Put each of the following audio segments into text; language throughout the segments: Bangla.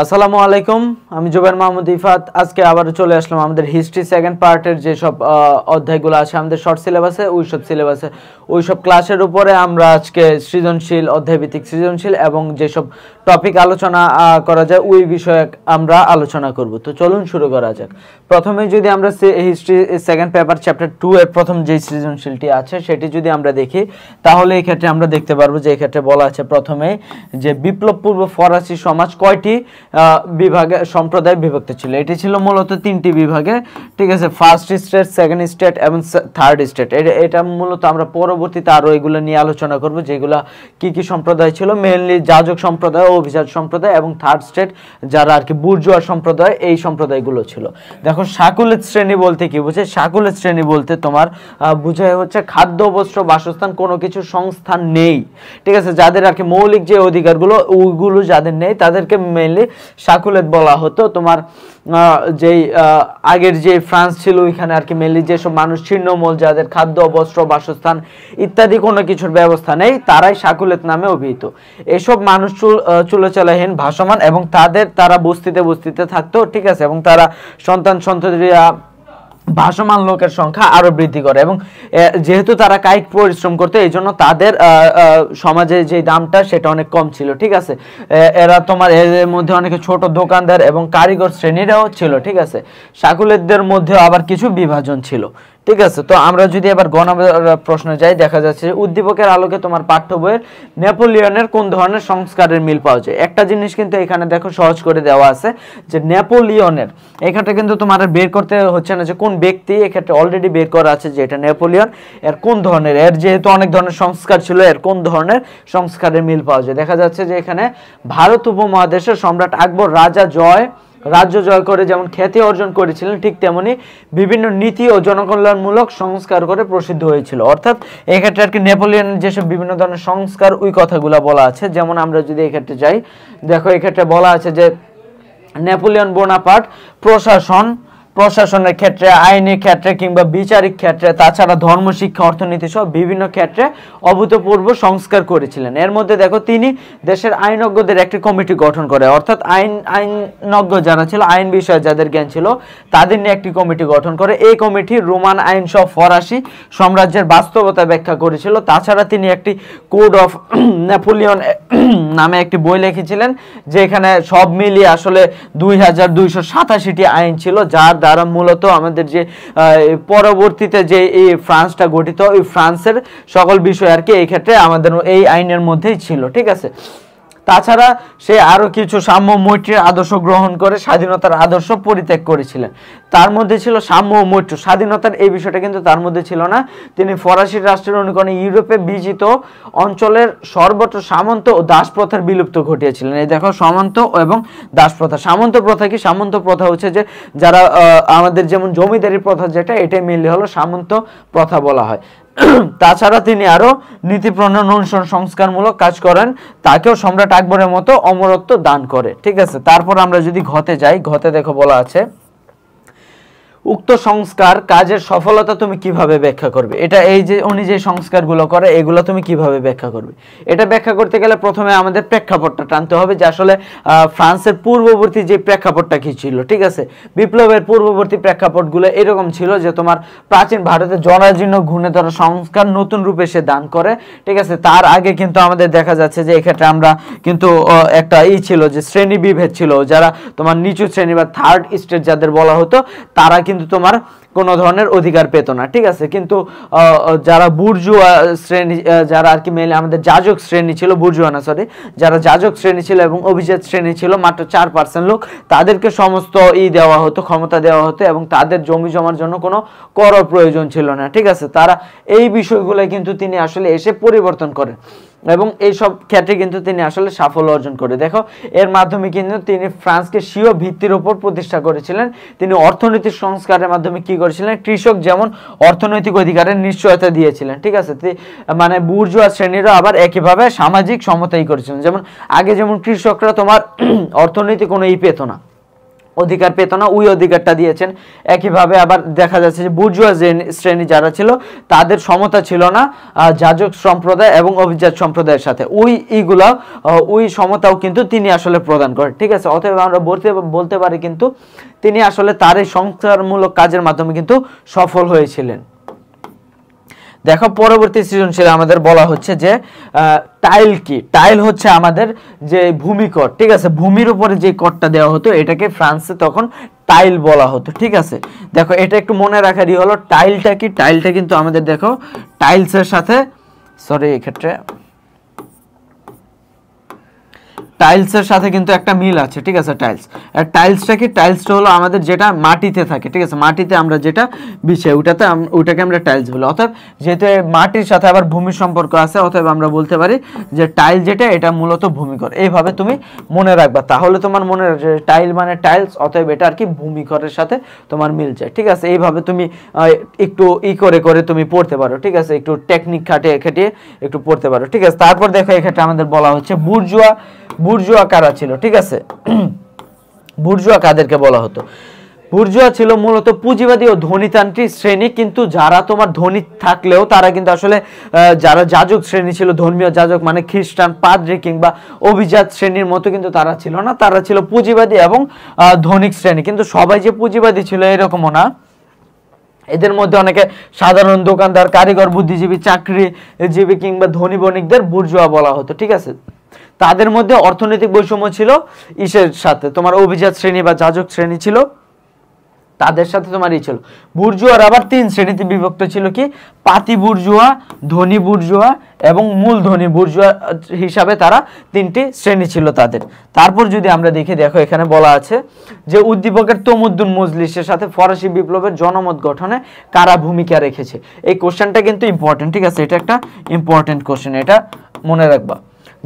আসসালামু আলাইকুম, আমি জুবাইর মাহমুদ ইফাত। আজকে আবার চলে আসলাম আমাদের হিস্ট্রি সেকেন্ড পার্টের যেসব অধ্যায়গুলো আছে আমাদের শর্ট সিলেবাসে, ওইসব ক্লাসের উপরে আমরা আজকে সৃজনশীল, অধ্যায়ভিত্তিক সৃজনশীল এবং যেসব টপিক আলোচনা করা যায় ওই বিষয়ে আমরা আলোচনা করব। তো চলুন শুরু করা যাক। প্রথমে যদি আমরা হিস্ট্রি সেকেন্ড পেপার চ্যাপ্টার 2 এর প্রথম যে সৃজনশীলটি আছে সেটি যদি আমরা দেখি, তাহলে এই ক্ষেত্রে আমরা দেখতে পারবো যে এই ক্ষেত্রে বলা আছে প্রথমে যে বিপ্লব পূর্ব ফরাসি সমাজ কয়টি বিভাগে সম্প্রদায় বিভক্ত ছিল। এটি ছিল মূলত তিনটি বিভাগে, ঠিক আছে। ফার্স্ট স্টেট, সেকেন্ড স্টেট এবং থার্ড স্টেট। এটা মূলত আমরা পরবর্তীতে আরো এগুলো নিয়ে আলোচনা করব, যেগুলা কি কি সম্প্রদায় ছিল। মেইনলি যাজক সম্প্রদায়, অভিজাত সম্প্রদায় এবং থার্ড স্টেট যারা আর কি বুর্জোয়া সম্প্রদায়, এই সম্প্রদায়গুলো ছিল। দেখো শাকুলেত শ্রেণী বলতে কি বোঝে? শাকুলেত শ্রেণী বলতে তোমার বোঝায় হচ্ছে খাদ্য, বস্ত্র, বাসস্থান কোনো কিছু সংস্থান নেই, ঠিক আছে। যাদের আর কি মৌলিক যে অধিকারগুলো ওইগুলো যাদের নেই তাদেরকে মেইনলি শাকুলেত বলা হতো। তোমার যেই আগের যে ফ্রান্স ছিল ওইখানে আর কি মেইনলি যেসব মানুষ ছিন্নমূল, যাদের খাদ্য, বস্ত্র, বাসস্থান ইত্যাদি কোনো কিছুর ব্যবস্থা নেই, তারাই শাকুলেত নামে অভিহিত। এসব মানুষ চুলোচলাহীন, ভাসমান এবং তারা বস্তিতে থাকতো, ঠিক আছে। এবং তারা সন্ততিরা ভাসমান লোকের সংখ্যা আরো বৃদ্ধি করে এবং যেহেতু তারা কায়িক পরিশ্রম করতো এই জন্য তাদের সমাজে যে দামটা সেটা অনেক কম ছিল, ঠিক আছে। এরা তোমার এর মধ্যে অনেকে ছোট দোকানদার এবং কারিগর শ্রেণীরাও ছিল, ঠিক আছে। শাকুলেতদের মধ্যে আবার কিছু বিভাজন ছিল, ঠিক আছে। তো আমরা যদি এবার গ নম্বর প্রশ্নে যাই, দেখা যাচ্ছে উদ্দীপকের আলোকে তোমার পাঠ্য বইয়ের নেপোলিয়নের কোন ধরনের সংস্কারের মিল পাওয়া যায়। একটা জিনিস কিন্তু এখানে দেখো সহজ করে দেওয়া আছে যে নেপোলিয়নের, এখানে কিন্তু তোমার বের করতে হচ্ছে না যে কোন ব্যক্তি, এক্ষেত্রে অলরেডি বের করা আছে যে এটা নেপোলিয়ন। এর কোন ধরনের, এর যেহেতু অনেক ধরনের সংস্কার ছিল, এর কোন ধরনের সংস্কারের মিল পাওয়া যায়। দেখা যাচ্ছে যে এখানে ভারত উপমহাদেশের সম্রাট আকবর রাজ্য জয় করে যেমন খ্যাতি অর্জন করেছিলেন, ঠিক তেমনি বিভিন্ন নীতি ও জনকল্যাণমূলক সংস্কার করে প্রসিদ্ধ হয়েছিল। অর্থাৎ এই ক্ষেত্রে আর কি নেপোলিয়নের যেসব বিভিন্ন ধরনের সংস্কার ওই কথাগুলো বলা আছে। যেমন আমরা যদি এই ক্ষেত্রে যাই, দেখো এই ক্ষেত্রে বলা আছে যে নেপোলিয়ন বোনাপার্ট প্রশাসনের ক্ষেত্রে, আইনের ক্ষেত্রে কিংবা বিচারিক ক্ষেত্রে, তাছাড়া ধর্ম, শিক্ষা, অর্থনীতি সহ বিভিন্ন ক্ষেত্রে অভূতপূর্ব সংস্কার করেছিলেন। এর মধ্যে দেখো তিনি দেশের আইনজ্ঞদের একটি কমিটি গঠন করে, অর্থাৎ আইনজ্ঞ যারা ছিল, আইন বিষয়ে যাদের জ্ঞান ছিল তাদের নিয়ে একটি কমিটি গঠন করে। এই কমিটি রোমান আইন সহ ফরাসি সাম্রাজ্যের বাস্তবতা ব্যাখ্যা করেছিল। তাছাড়া তিনি একটি কোড অফ নেপোলিয়ন নামে একটি বই লিখেছিলেন, যেখানে সব মিলিয়ে আসলে 2287টি আইন ছিল, যার দ্বারা মূলত আমাদের যে পরবর্তীতে যে এই ফ্রান্সটা গঠিত, ওই ফ্রান্সের সকল বিষয় আর কি এই ক্ষেত্রে আমাদের এই আইনের মধ্যেই ছিল, ঠিক আছে। তাছাড়া সে আরো কিছু সাম্য মৈত্রীর আদর্শ গ্রহণ করে স্বাধীনতার আদর্শ পরিত্যাগ করেছিলেন। তার মধ্যে ছিল সাম্য ও মৈত্র, স্বাধীনতার এই বিষয়টা কিন্তু তার মধ্যে ছিল না। তিনি ফরাসি রাষ্ট্রের অনুকরণে ইউরোপে বিজিত অঞ্চলের সর্বত্র সামন্ত ও দাস প্রথার বিলুপ্ত ঘটিয়েছিলেন। এই দেখো সামন্ত এবং দাস প্রথা। সামন্ত প্রথা কি? সামন্ত প্রথা হচ্ছে যে যারা আমাদের যেমন জমিদারি প্রথা যেটা, এটাই মিললে হলো সামন্ত প্রথা বলা হয়। তাছাড়া তিনি আরো নীতি প্রণয়ন, অনুসরণ, সংস্কারমূলক কাজ করেন। তাকেও সম্রাট আকবরের মতো অমরত্ব দান করে, ঠিক আছে। তারপর আমরা যদি ঘতে যাই, ঘতে দেখো বলা আছে উক্ত সংস্কার কাজের সফলতা তুমি কিভাবে ব্যাখ্যা করবে। এটা এই যে উনি যে সংস্কারগুলো করে এগুলো তুমি কিভাবে ব্যাখ্যা করবে। এটা ব্যাখ্যা করতে গেলে প্রথমে আমাদের প্রেক্ষাপটটা টানতে হবে, যে আসলে ফ্রান্সের পূর্ববর্তী যে প্রেক্ষাপটটা কি ছিল, ঠিক আছে। বিপ্লবের পূর্ববর্তী প্রেক্ষাপটগুলো এরকম ছিল যে তোমার প্রাচীন ভারতের জরাজীর্ণ ঘুণে ধরা সংস্কার নতুন রূপে সে দান করে, ঠিক আছে। তার আগে কিন্তু আমাদের দেখা যাচ্ছে যে এক্ষেত্রে আমরা কিন্তু একটা ছিল যে শ্রেণী বিভেদ ছিল, যারা তোমার নিচু শ্রেণী বা থার্ড স্টেট যাদের বলা হতো, তারা কিন্তু তোমার কোনো ধরনের অধিকার পেত না, ঠিক আছে। কিন্তু যারা বুর্জুয়া শ্রেণী, যারা আর কি মেইনলি আমাদের যাজক শ্রেণী ছিল, বুর্জুয়া না সরি, যারা যাজক শ্রেণী ছিল এবং অভিজাত শ্রেণী ছিল মাত্র 4% লোক, তাদেরকে সমস্ত দেওয়া হতো, ক্ষমতা দেওয়া হতো এবং তাদের জমি জমার জন্য কোনো করর প্রয়োজন ছিল না, ঠিক আছে। তারা এই বিষয়গুলো কিন্তু তিনি আসলে এসে পরিবর্তন করেন এবং এই সব ক্ষেত্রে কিন্তু তিনি আসলে সাফল্য অর্জন করে। দেখো এর মাধ্যমে কিন্তু তিনি ফ্রান্সকে স্বীয় ভিত্তির উপর প্রতিষ্ঠা করেছিলেন। তিনি অর্থনৈতিক সংস্কারের মাধ্যমে কি করেছিলেন, কৃষক যেমন অর্থনৈতিক অধিকারের নিশ্চয়তা দিয়েছিলেন, ঠিক আছে। মানে বুর্জোয়া শ্রেণীরা আবার একইভাবে সামাজিক সমতাই করেছিলেন। যেমন আগে যেমন কৃষকরা তোমার অর্থনৈতিক কোনো পেত না, অধিকার পেত না, ওই অধিকারটা দিয়েছেন। একইভাবে আবার দেখা যাচ্ছে যে বুর্জুয়া শ্রেণী যারা ছিল তাদের সমতা ছিল না যাজক সম্প্রদায় এবং অভিজাত সম্প্রদায়ের সাথে, ওই সমতাও কিন্তু তিনি আসলে প্রদান করেন, ঠিক আছে। অতএব আমরা বলতে পারি কিন্তু তিনি আসলে তার এই সংস্কারমূলক কাজের মাধ্যমে কিন্তু সফল হয়েছিলেন। দেখো পরবর্তী সৃজনশীল আমাদের বলা হচ্ছে যে টাইল কি। টাইল হচ্ছে আমাদের যে ভূমিকর, ঠিক আছে, ভূমির উপরে যে করটা দেওয়া হতো এটাকে ফ্রান্সে তখন টাইল বলা হতো, ঠিক আছে। দেখো এটা একটু মনে রাখারই হলো টাইলটা কি। টাইলটা কিন্তু আমাদের দেখো টাইলসের সাথে এক্ষেত্রে টাইলসের সাথে কিন্তু একটা মিল আছে, ঠিক আছে। টাইলস আর টাইলসটা কি, টাইলসটা হলো আমাদের যেটা মাটিতে থাকে, ঠিক আছে, মাটিতে আমরা যেটা বিছাই ওটাকে আমরা টাইলস বলি। অর্থাৎ যেহেতু মাটির সাথে আবার ভূমির সম্পর্ক আছে, অতএব আমরা বলতে পারি যে টাইল যেটা এটা মূলত ভূমিকর। এইভাবে তুমি মনে রাখবা, তাহলে তোমার মনে রাখবে টাইল মানে টাইলস, অতএব এটা আর কি ভূমিকরের সাথে তোমার মিল যায়, ঠিক আছে। এইভাবে তুমি একটু করে তুমি পড়তে পারো, ঠিক আছে, একটু টেকনিক খাটিয়ে একটু পড়তে পারো, ঠিক আছে। তারপর দেখো এক্ষেত্রে আমাদের বলা হচ্ছে বুর্জুয়া কারা ছিল, ঠিক আছে। বুর্জুয়া কাদেরকে বলা হতো? বুর্জুয়া ছিল মূলত পুঁজিবাদী ও ধনীতান্ত্রিক শ্রেণী, কিন্তু যারা তোমার ধনী থাকলেও তারা কিন্তু আসলে যারা যাজক শ্রেণী ছিল, ধর্মীয় যাজক মানে খ্রিস্টান, পাদ্রী কিংবা অভিজাত শ্রেণীর মতো কিন্তু তারা ছিল না, তারা ছিল পুঁজিবাদী এবং ধনিক শ্রেণী। কিন্তু সবাই যে পুঁজিবাদী ছিল এরকমও না, এদের মধ্যে অনেকে সাধারণ দোকানদার, কারিগর, বুদ্ধিজীবী, চাকরিজীবী কিংবা ধনী বণিকদের বুর্জুয়া বলা হতো, ঠিক আছে। তাদের মধ্যে অর্থনৈতিক বৈষম্য ছিল ইসের সাথে, তোমার অভিজাত শ্রেণী বা যাজক শ্রেণী ছিল তাদের সাথে তোমার ছিল। বুর্জুয়ার আবার 3 শ্রেণীতে বিভক্ত ছিল, কি পাতি বুর্জুয়া, ধনী বুর্জুয়া এবং মূলধনী বুর্জুয়া হিসাবে তারা 3টি শ্রেণী ছিল তাদের। তারপর যদি আমরা দেখো এখানে বলা আছে যে উদ্দীপকের তমুদ্দুন মজলিসের সাথে ফরাসি বিপ্লবের জনমত গঠনে কারা ভূমিকা রেখেছে। এই কোশ্চেনটা কিন্তু ইম্পর্টেন্ট, ঠিক আছে, এটা একটা ইম্পর্টেন্ট কোশ্চেন, এটা মনে রাখবা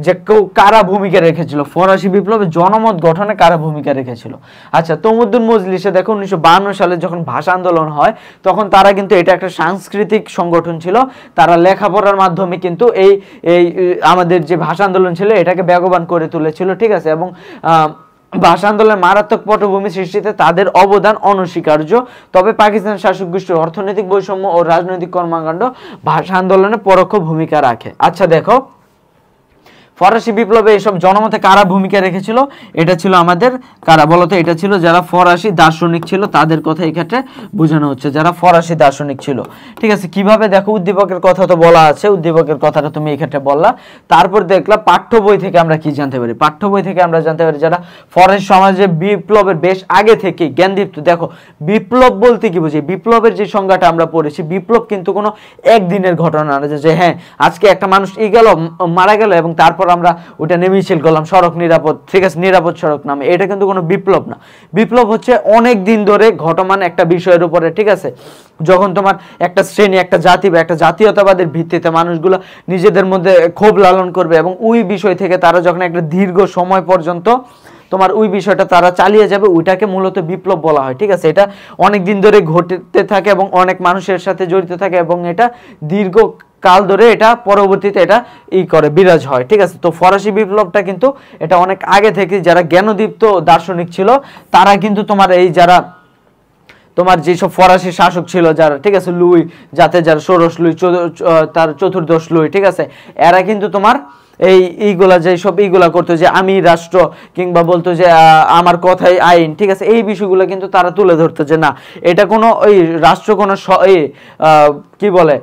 যে কারা ভূমিকা রেখেছিল, ফরাসি বিপ্লবে জনমত গঠনে কারা ভূমিকা রেখেছিল। আচ্ছা, তমুদ্দুন মজলিসে দেখো 1952 সালে যখন ভাষা আন্দোলন হয় তখন তারা কিন্তু এটা একটা সাংস্কৃতিক সংগঠন ছিল, তারা লেখাপড়ার মাধ্যমে কিন্তু এই আমাদের যে ভাষা আন্দোলন ছিল এটাকে বেগবান করে তুলেছিল, ঠিক আছে। এবং ভাষা আন্দোলনের মারাত্মক পটভূমি সৃষ্টিতে তাদের অবদান অনস্বীকার্য। তবে পাকিস্তান শাসক গোষ্ঠীর অর্থনৈতিক বৈষম্য ও রাজনৈতিক কর্মকাণ্ড ভাষা আন্দোলনে পরোক্ষ ভূমিকা রাখে। আচ্ছা দেখো ফরাসি বিপ্লবে এসব জনমতে কারা ভূমিকা রেখেছিল, এটা ছিল আমাদের কারা বলতো, এটা ছিল যারা ফরাসি দার্শনিক ছিল, তাদের কথা এই ক্ষেত্রে বোঝানো হচ্ছে, যারা ফরাসি দার্শনিক ছিল, ঠিক আছে। কিভাবে দেখো উদ্দীপকের কথা তো বলা আছে, উদ্দীপকের কথাটা তুমি এই ক্ষেত্রে বললা। তারপর দেখলা পাঠ্য বই থেকে আমরা কি জানতে পারি, পাঠ্য বই থেকে আমরা জানতে পারি যারা ফরাসি সমাজে বিপ্লবের বেশ আগে থেকে জ্ঞানদীপ্ত। দেখো বিপ্লব বলতে কি বুঝি, বিপ্লবের যে সংজ্ঞাটা আমরা পড়েছি, বিপ্লব কিন্তু কোনো একদিনের ঘটনা না যে হ্যাঁ আজকে একটা মানুষ মারা গেল এবং তারপর আমরা ওটা নিয়ে মিছিল করলাম সড়ক নিরাপদ, ঠিক আছে, নিরাপদ সড়ক নামে, এটা কিন্তু কোনো বিপ্লব না। বিপ্লব হচ্ছে অনেক দিন ধরে ঘটমান একটা বিষয়ের উপরে, ঠিক আছে। যখন তোমার একটা শ্রেণী, একটা জাতি বা একটা জাতীয়তাবাদের ভিত্তিতে মানুষগুলো নিজেদের মধ্যে ক্ষোভ লালন করবে এবং ওই বিষয় থেকে তারা যখন একটা দীর্ঘ সময় পর্যন্ত তোমার ওই বিষয়টা তারা চালিয়ে যাবে, ওইটাকে মূলত বিপ্লব বলা হয়, ঠিক আছে। এটা অনেক দিন ধরে ঘটতে থাকে এবং অনেক মানুষের সাথে জড়িত থাকে এবং এটা দীর্ঘ কাল ধরে এটা পরবর্তীতে এটা বিরাজ হয়, ঠিক আছে। তো ফরাসি বিপ্লবটা কিন্তু এটা অনেক আগে থেকে যারা জ্ঞানদীপ্ত দার্শনিক ছিল তারা কিন্তু তোমার এই যারা তোমার যেসব ফরাসি শাসক ছিল যারা, ঠিক আছে, লুই যাতে যারা ষোড়শ লুই, তার চতুর্দশ লুই, ঠিক আছে, এরা কিন্তু তোমার এইগুলা যেসব এইগুলা করতো যে আমি রাষ্ট্র কিংবা বলতো যে আমার কথাই আইন, ঠিক আছে, এই বিষয়গুলো কিন্তু তারা তুলে ধরতো যে না এটা কোনো ওই রাষ্ট্র কোনো কি বলে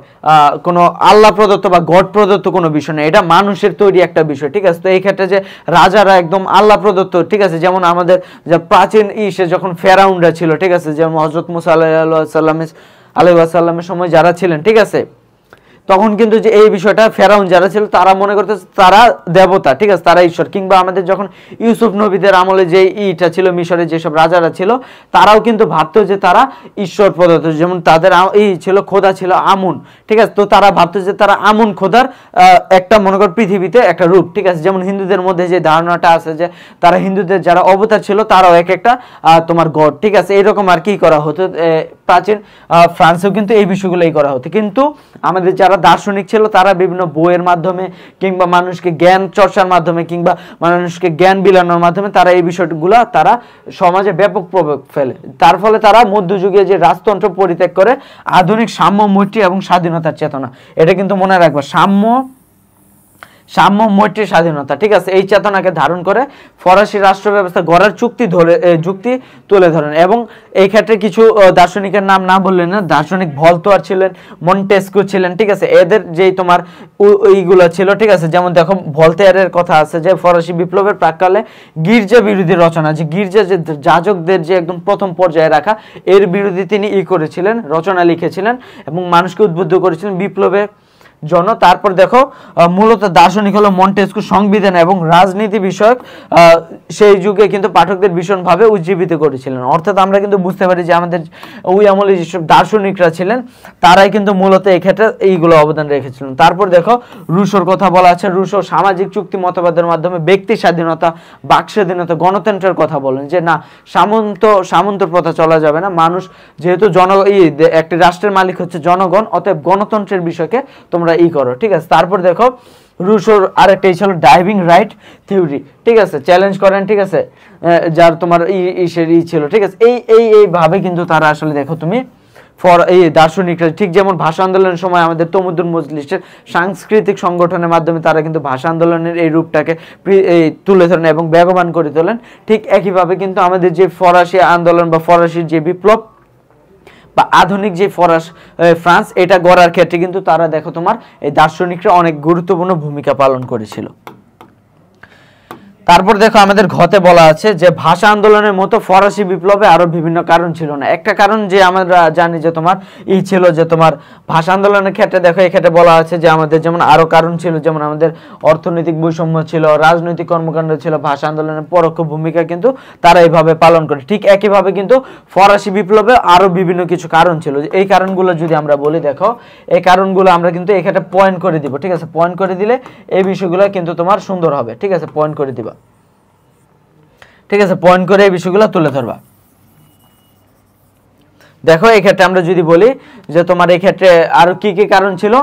কোনো আল্লাহ প্রদত্ত বা গড প্রদত্ত কোনো বিষয় না, এটা মানুষের তৈরি একটা বিষয়, ঠিক আছে। তো এই ক্ষেত্রে যে রাজারা একদম আল্লাহ প্রদত্ত, ঠিক আছে, যেমন আমাদের যে প্রাচীন যখন ফেরাউনরা ছিল, ঠিক আছে, যেমন হযরত মুসা আলাইহিস সালামের সময় যারা ছিলেন, ঠিক আছে, তখন কিন্তু যে এই বিষয়টা ফেরাউন যারা ছিল তারা মনে করতে তারা দেবতা, ঠিক আছে, তারা ঈশ্বর। কিংবা আমাদের যখন ইউসুফ নবীদের আমলে যে ছিল মিশরের যেসব রাজারা ছিল তারাও কিন্তু ভাবতো যে তারা ঈশ্বর প্রদত্ত, যেমন তাদের ছিল খোদা ছিল আমুন, ঠিক আছে। তো তারা ভাবতো যে তারা আমুন খোদার একটা মনে কর পৃথিবীতে একটা রূপ, ঠিক আছে। যেমন হিন্দুদের মধ্যে যে ধারণাটা আছে যে তারা হিন্দুদের যারা অবতার ছিল তারাও এক একটা তোমার গড, ঠিক আছে, এরকম আর কি করা হতো প্রাচীন ফ্রান্সেও কিন্তু এই বিষয়গুলোই করা হতো। কিন্তু আমাদের যারা দার্শনিক ছিল তারা বিভিন্ন বইয়ের মাধ্যমে কিংবা মানুষকে জ্ঞান চর্চার মাধ্যমে কিংবা মানুষকে জ্ঞান বিলানোর মাধ্যমে তারা এই বিষয়গুলো তারা সমাজে ব্যাপক প্রভাব ফেলে। তার ফলে তারা মধ্যযুগীয় যে রাজতন্ত্র পরিত্যাগ করে আধুনিক সাম্য, মৈত্রী এবং স্বাধীনতার চেতনা, এটা কিন্তু মনে রাখবা, সাম্য, মৈত্রী, স্বাধীনতা, ঠিক আছে, এই চেতনাকে ধারণ করে ফরাসি রাষ্ট্র ব্যবস্থা গড়ার যুক্তি তুলে ধরেন। এবং এই ক্ষেত্রে কিছু দার্শনিকের নাম না বললেন না, দার্শনিক ভলতেয়ার ছিলেন, মন্টেস্কু ছিলেন, ঠিক আছে, এদের যেই তোমার এইগুলো ছিল, ঠিক আছে, যেমন দেখো ভলতেয়ারের কথা আছে যে ফরাসি বিপ্লবের প্রাককালে গির্জা বিরোধী রচনা, যে গির্জা যে যাজকদের যে একদম প্রথম পর্যায়ে রাখা, এর বিরোধী তিনি করেছিলেন, রচনা লিখেছিলেন এবং মানুষকে উদ্বুদ্ধ করেছিলেন বিপ্লবে জন্য। তারপর দেখো মূলত দার্শনিক হলো মন্টেস্কু, সংবিধান এবং রাজনীতি বিষয়ক সেই যুগে কিন্তু পাঠকদের ভীষণভাবে উজ্জীবিত করেছিলেন। অর্থাৎ আমরা কিন্তু বুঝতে পারি যে আমাদের ওই আমলে যেসব দার্শনিকরা ছিলেন তারাই কিন্তু মূলত এই ক্ষেত্রে এইগুলো অবদান রেখেছিলেন। তারপর দেখো রুশোর কথা বলা আছে। রুশো সামাজিক চুক্তি মতবাদের মাধ্যমে ব্যক্তি স্বাধীনতা, বাক স্বাধীনতা, গণতন্ত্রের কথা বলেন, যে না সামন্ত প্রথা চলা যাবে না, মানুষ যেহেতু একটি রাষ্ট্রের মালিক হচ্ছে জনগণ, অতএব গণতন্ত্রের বিষয়কে তোমরা করো, ঠিক আছে। তারপর দেখো রুশোর আরেকটা ছিল ডাইভিং রাইট থিওরি, ঠিক আছে, চ্যালেঞ্জ করেন, ঠিক আছে, যার তোমার ছিল, ঠিক আছে। এইভাবে কিন্তু তারা আসলে দেখো তুমি এই দার্শনিকরা, ঠিক যেমন ভাষা আন্দোলনের সময় আমাদের তমুদ্দুন মজলিসের সাংস্কৃতিক সংগঠনের মাধ্যমে তারা কিন্তু ভাষা আন্দোলনের এই রূপটাকে তুলে ধরেন এবং বেগবান করে তোলেন, ঠিক একইভাবে কিন্তু আমাদের যে ফরাসি আন্দোলন বা ফরাসির যে বিপ্লব বা আধুনিক যে ফ্রান্স, এটা গড়ার ক্ষেত্রে কিন্তু তারা দেখো তোমার এই দার্শনিকরা অনেক গুরুত্বপূর্ণ ভূমিকা পালন করেছিল। তারপর দেখো আমাদের ঘতে বলা আছে যে ভাষা আন্দোলনের মতো ফরাসি বিপ্লবে আরো বিভিন্ন কারণ ছিল না। একটা কারণ যে আমরা জানি যে তোমার ছিল যে তোমার ভাষা আন্দোলনের ক্ষেত্রে দেখো এক্ষেত্রে বলা আছে যে আমাদের যেমন আরো কারণ ছিল, যেমন আমাদের অর্থনৈতিক বৈষম্য ছিল, রাজনৈতিক কর্মকাণ্ড ছিল, ভাষা আন্দোলনের পরোক্ষ ভূমিকা কিন্তু তারা এইভাবে পালন করে। ঠিক একইভাবে কিন্তু ফরাসি বিপ্লবে আরো বিভিন্ন কিছু কারণ ছিল। এই কারণগুলো যদি আমরা বলি, দেখো এই কারণগুলো আমরা কিন্তু এক্ষেত্রে পয়েন্ট করে দিব, ঠিক আছে, পয়েন্ট করে দিলে এই বিষয়গুলো কিন্তু তোমার সুন্দর হবে, ঠিক আছে, পয়েন্ট করে দিবা, ঠিক আছে, পয়েন্ট করে এই বিষয়গুলো তুলে ধরবা। দেখো এই ক্ষেত্রে আমরা যদি বলি যে তোমার এই ক্ষেত্রে আরো কি কি কারণ ছিল,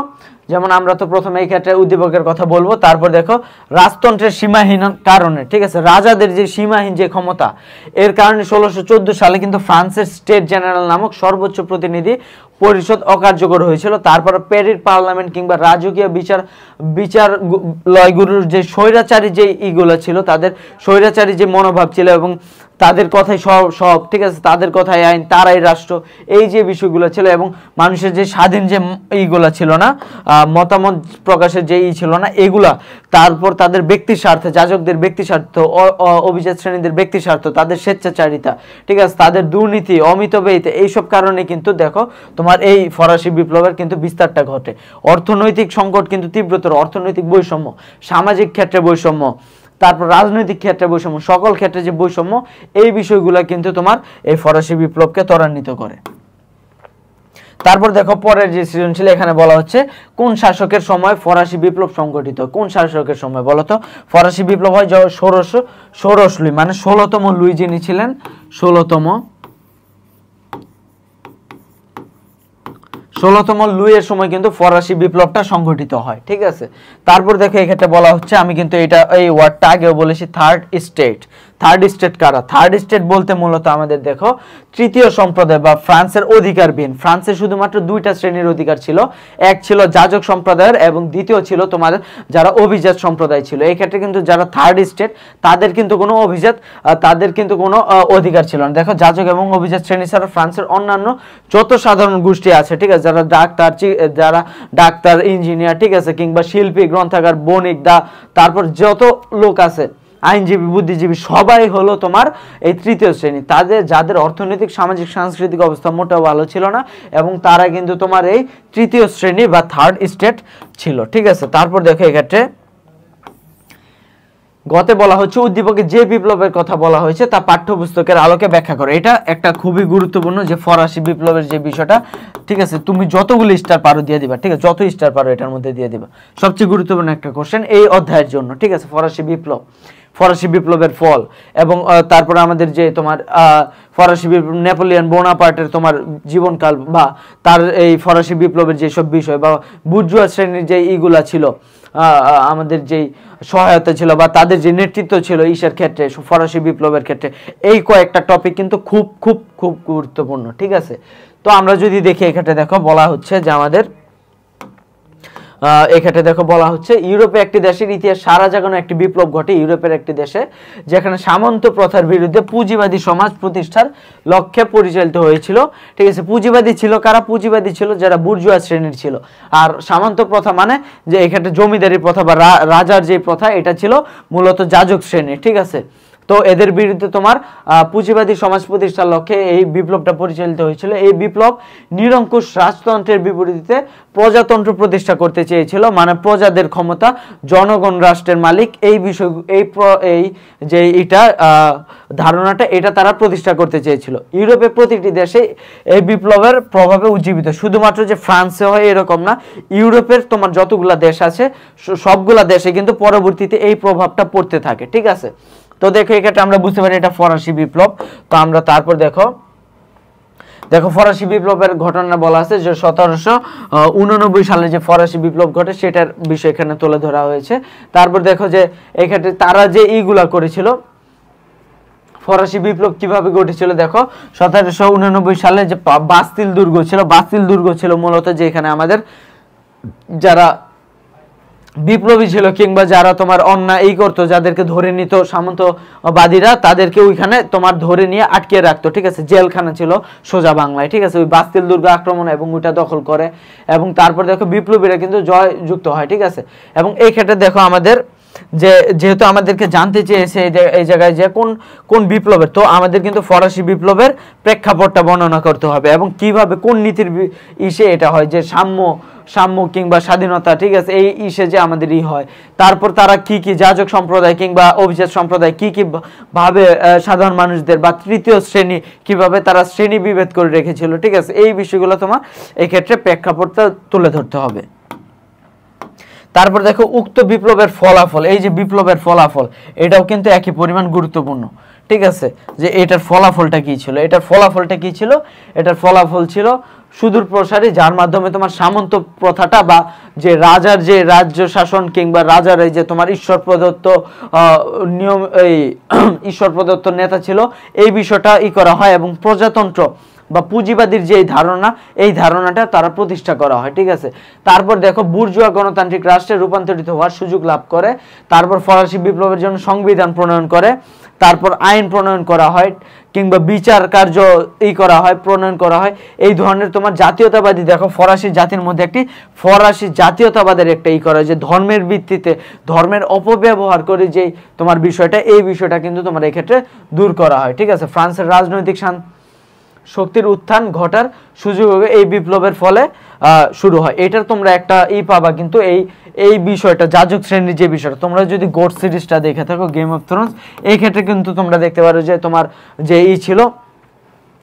যেমন আমরা তো প্রথমে এই ক্ষেত্রে উদ্দীপকের কথা বলবো, তারপর দেখো রাজতন্ত্রের সীমাহীন কারণে, ঠিক আছে, রাজাদের যে সীমাহীন যে ক্ষমতা, এর কারণে 1614 সালে কিন্তু ফ্রান্সের স্টেট জেনারেল নামক সর্বোচ্চ প্রতিনিধি পরিষদ অকার্যকর হয়েছিল। তারপর প্যারিস পার্লামেন্ট কিংবা রাজকীয় বিচারালয়গুলোর যে স্বৈরাচারী যে ইগুলো ছিল, তাদের স্বৈরাচারী যে মনোভাব ছিল এবং তাদের কথাই সব, ঠিক আছে, তাদের কথাই আইন, তারাই রাষ্ট্র, এই যে বিষয়গুলো ছিল এবং মানুষের যে স্বাধীন যে ইগুলা ছিল না, মতামত প্রকাশের যে ছিল না, এগুলা, তারপর তাদের ব্যক্তির স্বার্থে, যাজকদের ব্যক্তি স্বার্থ, অভিজাত শ্রেণীদের ব্যক্তি স্বার্থ, তাদের স্বেচ্ছাচারিতা, ঠিক আছে, তাদের দুর্নীতি, অমিতব্যয়িতা, এইসব কারণে কিন্তু দেখো তোমার এই ফরাসি বিপ্লবের কিন্তু বিস্তারটা ঘটে। অর্থনৈতিক সংকট কিন্তু তীব্রতর, অর্থনৈতিক বৈষম্য, সামাজিক ক্ষেত্রে বৈষম্য, তারপর রাজনৈতিক ক্ষেত্রে বৈষম্য, সকল ক্ষেত্রে যে বৈষম্য, এই বিষয়গুলো কিন্তু তোমার এই ফরাসি বিপ্লবকে ত্বরান্বিত করে। তারপর দেখো পরের যে সৃজনশীল, এখানে বলা হচ্ছে কোন শাসকের সময় ফরাসি বিপ্লব সংগঠিত। কোন শাসকের সময় বলতো ফরাসি বিপ্লব হয়? ষোড়শ লুই, মানে 16তম লুই যিনি ছিলেন, 16তম লুইয়ের সময় কিন্তু ফরাসি বিপ্লবটা সংগঠিত হয়, ঠিক আছে। তারপর দেখো এক্ষেত্রে বলা হচ্ছে, আমি কিন্তু এটা এই ওয়ার্ডটা আগেও বলেছি, থার্ড স্টেট। থার্ড স্টেট কারা? থার্ড স্টেট বলতে মূলত আমাদের দেখো তৃতীয় সম্প্রদায় বা ফ্রান্সের অধিকারবিহীন, ফ্রান্সের শুধুমাত্র দুইটা শ্রেণীর অধিকার ছিল, এক ছিল যাজক সম্প্রদায়ের এবং দ্বিতীয় ছিল তোমাদের যারা অভিজাত সম্প্রদায় ছিল। এই ক্ষেত্রে কিন্তু যারা থার্ড স্টেট, তাদের কিন্তু কোনো তাদের কিন্তু কোনো অধিকার ছিল না। দেখো যাজক এবং অভিজাত শ্রেণী ছাড়া ফ্রান্সের অন্যান্য যত সাধারণ গোষ্ঠী আছে, ঠিক আছে, যারা ডাক্তার, ইঞ্জিনিয়ার, ঠিক আছে, কিংবা শিল্পী, গ্রন্থাগার, বণিক, তারপর যত লোক আছে, আইনজীবী, বুদ্ধিজীবী, সবাই হলো তোমার এই তৃতীয় শ্রেণী, যাদের অর্থনৈতিক, সামাজিক, সাংস্কৃতিক অবস্থা মোটেও ভালো ছিল না এবং তারা কিন্তু তোমার এই তৃতীয় শ্রেণী বা থার্ড স্টেট ছিল, ঠিক আছে। তারপর দেখো এক্ষেত্রে গতে বলা হচ্ছে উদ্দীপকে যে বিপ্লবের কথা বলা হয়েছে তা পাঠ্যপুস্তকের আলোকে ব্যাখ্যা করো। এটা একটা খুবই গুরুত্বপূর্ণ, যে ফরাসি বিপ্লবের যে বিষয়টা, ঠিক আছে, তুমি যতগুলো স্টার পারো দিয়ে দিবা, ঠিক আছে, যত স্টার পারো এটার মধ্যে দিয়ে দিবা। সবচেয়ে গুরুত্বপূর্ণ একটা কোশ্চেন এই অধ্যায়ের জন্য, ঠিক আছে, ফরাসি বিপ্লব। ফরাসি বিপ্লবের ফল, এবং তারপরে আমাদের যে তোমার ফরাসি বিপ্লব, নেপোলিয়ন বোনাপার্টের তোমার জীবনকাল, বা তার এই ফরাসি বিপ্লবের যেসব বিষয়, বা বুর্জুয়া শ্রেণীর যে এইগুলা ছিল, আমাদের যেই সহায়তা ছিল বা তাদের যে নেতৃত্ব ছিল ইসের ক্ষেত্রে, ফরাসি বিপ্লবের ক্ষেত্রে, এই কয়েকটা টপিক কিন্তু খুব খুব খুব গুরুত্বপূর্ণ। ঠিক আছে, তো আমরা যদি দেখি এখানে দেখো বলা হচ্ছে যে আমাদের এখানে দেখো বলা হচ্ছে ইউরোপে একটি দেশের ইতিহাস সারা জাগানো একটি বিপ্লব ঘটে ইউরোপের একটি দেশে, যেখানে সামন্ত প্রথার বিরুদ্ধে পুঁজিবাদী সমাজ প্রতিষ্ঠার লক্ষ্যে পরিচালিত হয়েছিল। ঠিক আছে, পুঁজিবাদী ছিল কারা? পুঁজিবাদী ছিল যারা বুর্জুয়া শ্রেণীর ছিল। আর সামন্ত প্রথা মানে যে এখানে জমিদারি প্রথা বা রাজার যে প্রথা, এটা ছিল মূলত যাজক শ্রেণীর। ঠিক আছে, তো এদের বিরুদ্ধে তোমার পুঁজিবাদী সমাজ প্রতিষ্ঠার লক্ষ্যে এই বিপ্লবটা পরিচালিত হয়েছিল। এই বিপ্লব নিরঙ্কুশ রাজতন্ত্রের বিপরীতে প্রজাতন্ত্র প্রতিষ্ঠা করতে চেয়েছিল, মানে প্রজাদের ক্ষমতা, জনগণ রাষ্ট্রের মালিক, এই বিষয় এই যে এটা ধারণাটা এটা তারা প্রতিষ্ঠা করতে চেয়েছিল। ইউরোপের প্রতিটি দেশে এই বিপ্লবের প্রভাবে উজ্জীবিত, শুধুমাত্র যে ফ্রান্সে হয় এরকম না, ইউরোপের তোমার যতগুলা দেশ আছে সবগুলা দেশে কিন্তু পরবর্তীতে এই প্রভাবটা পড়তে থাকে। ঠিক আছে, তো দেখো এক্ষেত্রে আমরা বুঝতে পারি এটা ফরাসি বিপ্লব। তো আমরা তারপর দেখো ফরাসি বিপ্লবের ঘটনা বলা আছে যে 1789 সালে যে ফরাসি বিপ্লব ঘটে সেটার বিষয় এখানে তুলে ধরা হয়েছে। তারপর দেখো যে এক্ষেত্রে তারা যে এইগুলা করেছিল, ফরাসি বিপ্লব কিভাবে ঘটেছিল দেখো। 1789 সালে যে বাস্তিল দুর্গ ছিল, বাস্তিল দুর্গ ছিল মূলত যে এখানে আমাদের যারা বিপ্লবী ছিল কিংবা যারা তোমার অন্যায় এই করতো, যাদেরকে ধরে নিত সামন্তবাদীরা, তাদেরকে ওইখানে তোমার ধরে নিয়ে আটকে রাখতো। ঠিক আছে, জেলখানা ছিল সোজা বাংলায়। ঠিক আছে, ওই বাস্তিল দুর্গ আক্রমণ এবং ওইটা দখল করে, এবং তারপর দেখো বিপ্লবীরা কিন্তু জয় যুক্ত হয়। ঠিক আছে, এবং এই ক্ষেত্রে দেখো আমাদের যেহেতু আমাদেরকে জানতে চেয়েছে এই জায়গায় যে কোন বিপ্লবের, তো আমাদের কিন্তু ফরাসি বিপ্লবের প্রেক্ষাপটটা বর্ণনা করতে হবে এবং কিভাবে কোন নীতির ইসে এটা হয়, যে সাম্য কিংবা স্বাধীনতা। ঠিক আছে, এই ইসে যে আমাদের হয়, তারপর তারা কি যাজক সম্প্রদায় কিংবা অভিজাত সম্প্রদায় কি ভাবে সাধারণ মানুষদের বা তৃতীয় শ্রেণী কিভাবে তারা শ্রেণী বিভেদ করে রেখেছিল। ঠিক আছে, এই বিষয়গুলো তোমার এই ক্ষেত্রে প্রেক্ষাপটটা তুলে ধরতে হবে। তারপর দেখো উক্ত বিপ্লবের ফলাফল, এই যে বিপ্লবের ফলাফল এটাও কিন্তু একই পরিমাণ গুরুত্বপূর্ণ। ঠিক আছে, যে এটার ফলাফলটা কি ছিল, এটার ফলাফল ছিল সুদূর প্রসারী, যার মাধ্যমে তোমার সামন্ত প্রথাটা বা যে রাজার যে রাজ্য শাসন কিংবা রাজার এই যে তোমার ঈশ্বর প্রদত্ত নিয়ম, এই ঈশ্বর প্রদত্ত নেতা ছিল, এই বিষয়টা করা হয় এবং প্রজাতন্ত্র বা পুঁজিবাদীর যে ধারণা, এই ধারণাটা তারা প্রতিষ্ঠা করা হয়। ঠিক আছে, তারপর দেখো বুর্জুয়া গণতান্ত্রিক রাষ্ট্রে রূপান্তরিত হওয়ার সুযোগ লাভ করে, তারপর ফরাসি বিপ্লবের জন্য সংবিধান প্রণয়ন করে, তারপর আইন প্রণয়ন করা হয় কিংবা বিচার কার্য প্রণয়ন করা হয়। এই ধরনের তোমার জাতীয়তাবাদী, দেখো ফরাসি জাতির মধ্যে একটি ফরাসি জাতীয়তাবাদের একটা করা, যে ধর্মের ভিত্তিতে ধর্মের অপব্যবহার করে যে তোমার বিষয়টা, এই বিষয়টা কিন্তু তোমার এক্ষেত্রে দূর করা হয়। ঠিক আছে, ফ্রান্সের রাজনৈতিক শক্তির উত্থান ঘটার সুযোগ এই বিপ্লবের ফলে শুরু হয়। এটার তোমরা একটা পাবা কিন্তু এই বিষয়টা, যাজক শ্রেণীর যে বিষয়টা, তোমরা যদি গোট সিরিজটা দেখে থাকো গেম অফ থ্রোনস, এই ক্ষেত্রে কিন্তু তোমরা দেখতে পারো যে তোমার যে ছিল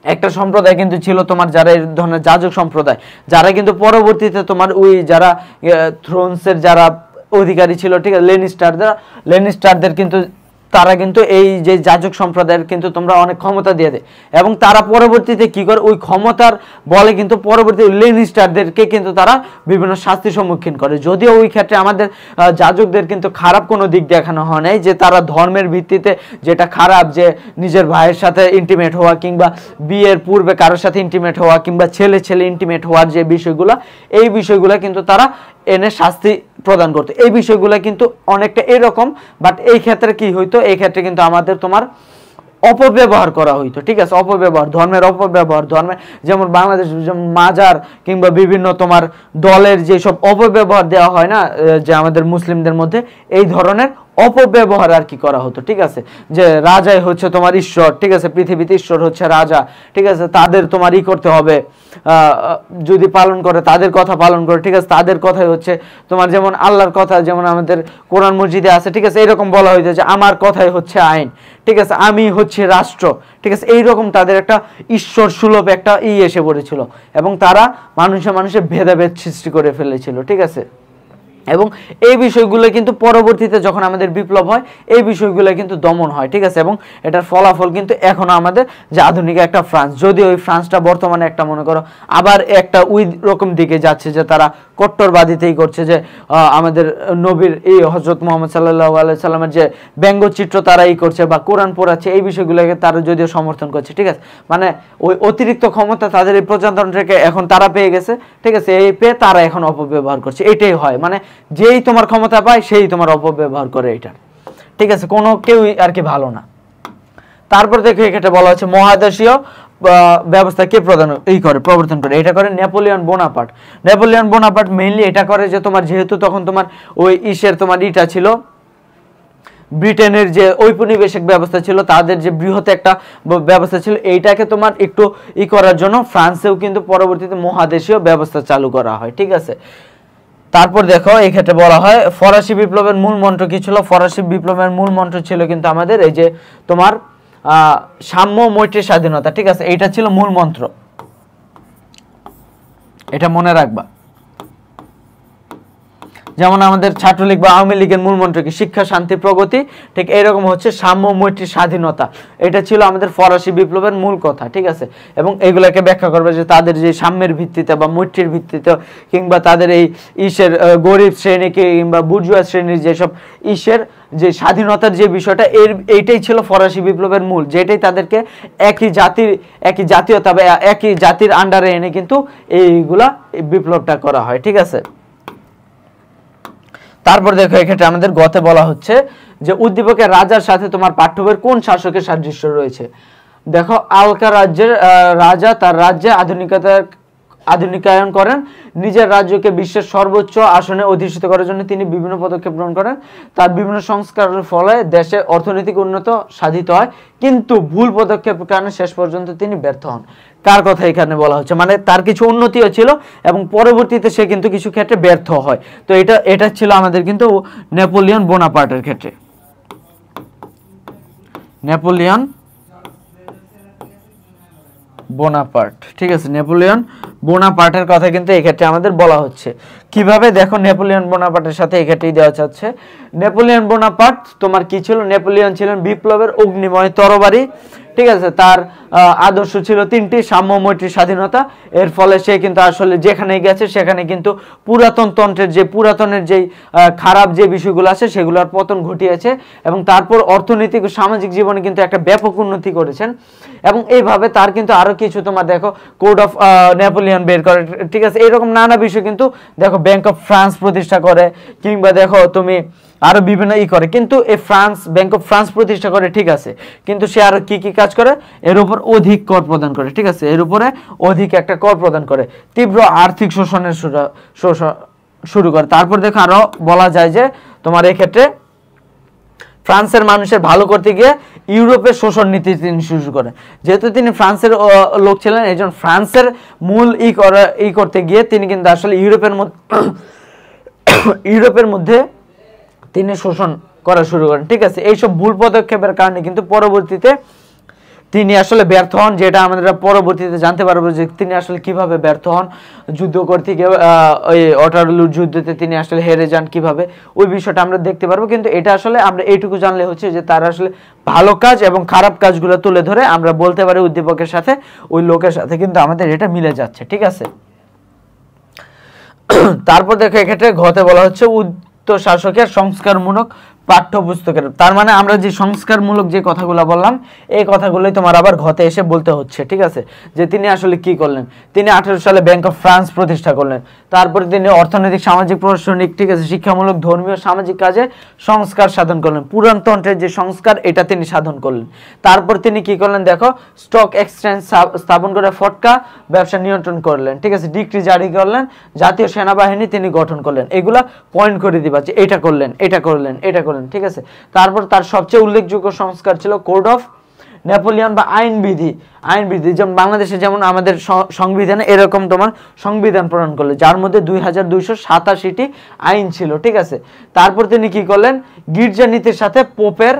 একটা সম্প্রদায় কিন্তু ছিল তোমার যারা এই ধরনের যাজক সম্প্রদায়, যারা কিন্তু পরবর্তীতে তোমার ওই যারা থ্রোনসের যারা অধিকারী ছিল, ঠিক আছে, লেনিস্টারদের কিন্তু তারা কিন্তু এই যে যাজক সম্প্রদায়ের কিন্তু তোমরা অনেক ক্ষমতা দিয়ে দেয়, এবং তারা পরবর্তীতে কি করে ওই ক্ষমতার বলে কিন্তু পরবর্তী লেনিস্টারদেরকে কিন্তু তারা বিভিন্ন শাস্তির সম্মুখীন করে। যদিও ওই ক্ষেত্রে আমাদের যাজকদের কিন্তু খারাপ কোনো দিক দেখানো হয় নাই, যে তারা ধর্মের ভিত্তিতে যেটা খারাপ, যে নিজের ভাইয়ের সাথে ইন্টিমেট হওয়া কিংবা বিয়ের পূর্বে কারোর সাথে ইন্টিমেট হওয়া কিংবা ছেলে ইন্টিমেট হওয়ার যে বিষয়গুলো, এই বিষয়গুলো কিন্তু তারা এনে শাস্তি প্রদান করতো। এই বিষয়গুলো কিন্তু অনেকটা এরকম, বাট এই ক্ষেত্রে কি হইতো, এই ক্ষেত্রে কিন্তু আমাদের তোমার অপব্যবহার করা হইতো। ঠিক আছে, ধর্মের অপব্যবহার, যেমন বাংলাদেশ মাজার কিংবা বিভিন্ন তোমার দলের যেসব অপব্যবহার দেওয়া হয় না, যে আমাদের মুসলিমদের মধ্যে এই ধরনের অপব্যবহার আর কি করা হতো। ঠিক আছে, যে রাজাই হচ্ছে তোমার ঈশ্বর, ঠিক আছে, পৃথিবীতে ঈশ্বর হচ্ছে রাজা, ঠিক আছে, তাদের তোমার করতে হবে, যদি পালন করে তাদের কথা পালন করে, ঠিক আছে, তাদের কথাই হচ্ছে তোমার, যেমন আল্লাহর কথা যেমন আমাদের কোরআন মসজিদে আছে, ঠিক আছে, এরকম বলা হয়েছে যে আমার কথাই হচ্ছে আইন, ঠিক আছে, আমি হচ্ছে রাষ্ট্র, ঠিক আছে, এইরকম তাদের একটা ঈশ্বর সুলভ একটা এসে পড়েছিল এবং তারা মানুষে ভেদাভেদ সৃষ্টি করে ফেলেছিল। ঠিক আছে, এবং এই বিষয়গুলো কিন্তু পরবর্তীতে যখন আমাদের বিপ্লব হয় এই বিষয়গুলো কিন্তু দমন হয়, ঠিক আছে। এবং এটার ফলাফল কিন্তু এখনো আমাদের যে আধুনিক একটা ফ্রান্স, যদি ওই ফ্রান্সটা বর্তমানে একটা মনে করো আবার একটা ওই রকম দিকে যাচ্ছে যে তারা কট্টরবাদিতেই করছে, যে আমাদের নবীর এই হযরত মুহাম্মদ সাল্লাল্লাহু আলাইহি সাল্লামের যে ব্যঙ্গচিত্র তারা এই করছে বা কোরআন পড়াচ্ছে, এই বিষয়গুলোকে তারা যদিও সমর্থন করছে, ঠিক আছে। মানে ওই অতিরিক্ত ক্ষমতা তাদের এই প্রজাতন্ত্রকে এখন তারা পেয়ে গেছে, ঠিক আছে। এই পেয়ে তারা এখন অপব্যবহার করছে, এটাই হয়। মানে যেই তোমার ক্ষমতা পায় সেই তোমার অপব্যবহার করে এটা, ঠিক আছে। কোনো কেউই আর কি ভালো না। তারপর দেখো এখানে বলা হচ্ছে মহাদেশীয় ব্যবস্থা কে প্রবর্তন করে, এটা করে Napoleon Bonaparte. Napoleon Bonaparte mainly এটা করে যে তোমার যেহেতু তখন তোমার ওই ইসের তোমার ইটা ছিল, ব্রিটেনের যে ঔপনিবেশিক ব্যবস্থা ছিল, তাদের যে বৃহৎ একটা ব্যবস্থা ছিল, এইটাকে তোমার একটু করার জন্য ফ্রান্সেও কিন্তু পরবর্তীতে মহাদেশীয় ব্যবস্থা চালু করা হয়, ঠিক আছে। তারপর দেখো এই ক্ষেত্রে বলা হয় ফরাসি বিপ্লবের মূল মন্ত্র কি ছিল। ফরাসি বিপ্লবের মূল মন্ত্র ছিল কিন্তু আমাদের এই যে তোমার সাম্য, মৈত্রী, স্বাধীনতা, ঠিক আছে। এইটা ছিল মূল মন্ত্র, এটা মনে রাখবা। যেমন আমাদের ছাত্রলীগ বা আওয়ামী লীগের মূল মন্ত্র কি, শিক্ষা, শান্তি, প্রগতি, ঠিক এইরকম হচ্ছে সাম্য, মৈত্রী, স্বাধীনতা। এটা ছিল আমাদের ফরাসি বিপ্লবের মূল কথা, ঠিক আছে। এবং এগুলোকে ব্যাখ্যা করবে যে তাদের যে সাম্যের ভিত্তিতে বা মৈত্রীর ভিত্তিতে কিংবা তাদের এই ইসের গরিব শ্রেণী কিংবা বুর্জুয়া শ্রেণীর যেসব ইসের যে স্বাধীনতার যে বিষয়টা, এইটাই ছিল ফরাসি বিপ্লবের মূল, যেটাই তাদেরকে একই জাতীয়তা বা একই জাতির আন্ডারে এনে কিন্তু এইগুলা বিপ্লবটা করা হয়, ঠিক আছে। তারপর দেখো এক্ষেত্রে আমাদের গতে বলা হচ্ছে যে উদ্দীপকের রাজার সাথে তোমার পাঠ্যবইয়ের কোন শাসকের সাদৃশ্য রয়েছে। দেখো আলকা রাজ্যের রাজা তার রাজ্যে আধুনিকায়ন করেন, নিজের রাজ্যকে বিশ্বের সর্বোচ্চ আসনে অধিষ্ঠিত করার জন্য তিনি বিভিন্ন পদক্ষেপ গ্রহণ করেন। তার বিভিন্ন সংস্কারের ফলে দেশে অর্থনৈতিক উন্নত সাধিত হয়, কিন্তু ভুল পদক্ষেপের কারণে শেষ পর্যন্ত তিনি ব্যর্থ হন। কার কথা এখানে বলা হচ্ছে, মানে তার কিছু উন্নতিও ছিল এবং পরবর্তীতে সে কিন্তু কিছু ক্ষেত্রে ব্যর্থ হয়। তো এটা ছিল আমাদের কিন্তু নেপোলিয়ন বোনাপার্টের ক্ষেত্রে। নেপোলিয়ন বোনাপার্ট, ঠিক আছে। নেপোলিয়ন বোনাপার্টের কথা কিন্তু এই ক্ষেত্রে আমাদের বলা হচ্ছে। কিভাবে দেখো নেপোলিয়ন বোনাপার্টের সাথে এই ক্ষেত্রেই দেওয়া যাচ্ছে। নেপোলিয়ন বোনাপার্ট তোমার কি ছিল, নেপোলিয়ন ছিলেন বিপ্লবের অগ্নিময় তরবারি, ঠিক আছে। তার আদর্শ ছিল তিনটি, সাম্য, মৈত্রী, স্বাধীনতা। এর ফলে সে কিন্তু আসলে যেখানে গেছে সেখানে কিন্তু পুরাতনের যেই খারাপ যে বিষয়গুলো আছে সেগুলোর পতন ঘটিয়েছে এবং তারপর অর্থনৈতিক ও সামাজিক জীবনে কিন্তু একটা ব্যাপক উন্নতি করেছেন। এবং এইভাবে তার কিন্তু আরো কিছু তোমার দেখো কোড অফ নেপোলিয়ন বের করে, ঠিক আছে। এরকম নানা বিষয় কিন্তু দেখো ব্যাংক অফ ফ্রান্স প্রতিষ্ঠা করে, কিংবা দেখো তুমি আরো বিভিন্ন করে, কিন্তু এই ব্যাংক অফ ফ্রান্স প্রতিষ্ঠা করে, ঠিক আছে। কিন্তু সে আরো কি কি কাজ করে, এর উপর অধিক কর প্রদান করে, ঠিক আছে। এর উপরে অধিক একটা কর প্রদান করে, তীব্র আর্থিক শোষণের শুরু করে। তারপর দেখো আরো বলা যায় যে তোমার এই ক্ষেত্রে ফ্রান্সের মানুষের ভালো করতে গিয়ে ইউরোপের শোষণ নীতি তিনি শুরু করেন। যেহেতু তিনি ফ্রান্সের লোক ছিলেন, এই জন্য ফ্রান্সের মূল করতে গিয়ে তিনি কিন্তু আসলে ইউরোপের মধ্যে তিনি শোষণ করা শুরু করেন, ঠিক আছে। এইসব ভুল পদক্ষেপের কারণে কিন্তু পরবর্তীতে তিনি আসলে ব্যর্থ হন, যেটা আমরা পরবর্তীতে জানতে পারবো যে তিনি আসলে কিভাবে ব্যর্থ হন। যুদ্ধ করতে গিয়ে ওই ওয়াটারলুর যুদ্ধতে তিনি আসলে হেরে যান কিভাবে, ওই বিষয়টা আমরা দেখতে পারবো। কিন্তু এটা আসলে আমরা এইটুকু জানলে হচ্ছে যে তার আসলে ভালো কাজ এবং খারাপ কাজগুলো তুলে ধরে আমরা বলতে পারি উদ্দীপকের সাথে ওই লোকের সাথে কিন্তু আমাদের এটা মিলে যাচ্ছে, ঠিক আছে। তারপর দেখো এক্ষেত্রে ঘতে বলা হচ্ছে শাসকের সংস্কারমূলক পাঠ্যপুস্তকের। তার মানে আমরা যে সংস্কারমূলক যে কথাগুলো বললাম এই কথাগুলোই তোমার আবার ঘতে এসে বলতে হচ্ছে, ঠিক আছে। যে তিনি আসলে কি করলেন, তিনি 1800 সালে ব্যাংক অফ ফ্রান্স প্রতিষ্ঠা করলেন। তারপরে তিনি অর্থনৈতিক, সামাজিক, প্রশাসনিক, ঠিক আছে, শিক্ষামূলক, ধর্মীয়, সামাজিক কাজে সংস্কার সাধন করলেন। পুরাণতন্ত্রের যে সংস্কার এটা তিনি সাধন করলেন। তারপর তিনি কি করলেন দেখো, স্টক এক্সচেঞ্জ স্থাপন করে ফটকা ব্যবসা নিয়ন্ত্রণ করলেন, ঠিক আছে। ডিক্রি জারি করলেন, জাতীয় সেনাবাহিনী তিনি গঠন করলেন। এগুলা পয়েন্ট করে দিবা যে এটা করলেন, এটা করলেন, এটা করলেন, ঠিক আছে। তারপর তার সবচেয়ে উল্লেখযোগ্য সংস্কার ছিল কোড অফ নেপোলিয়ন বা আইনবিধি। যেমন বাংলাদেশে যেমন আমাদের সংবিধানে এরকম তোমার সংবিধান প্রণয়ন করলো, যার মধ্যে 2287টি আইন ছিল, ঠিক আছে। তারপর তিনি কি করলেন, গির্জা নীতির সাথে পোপের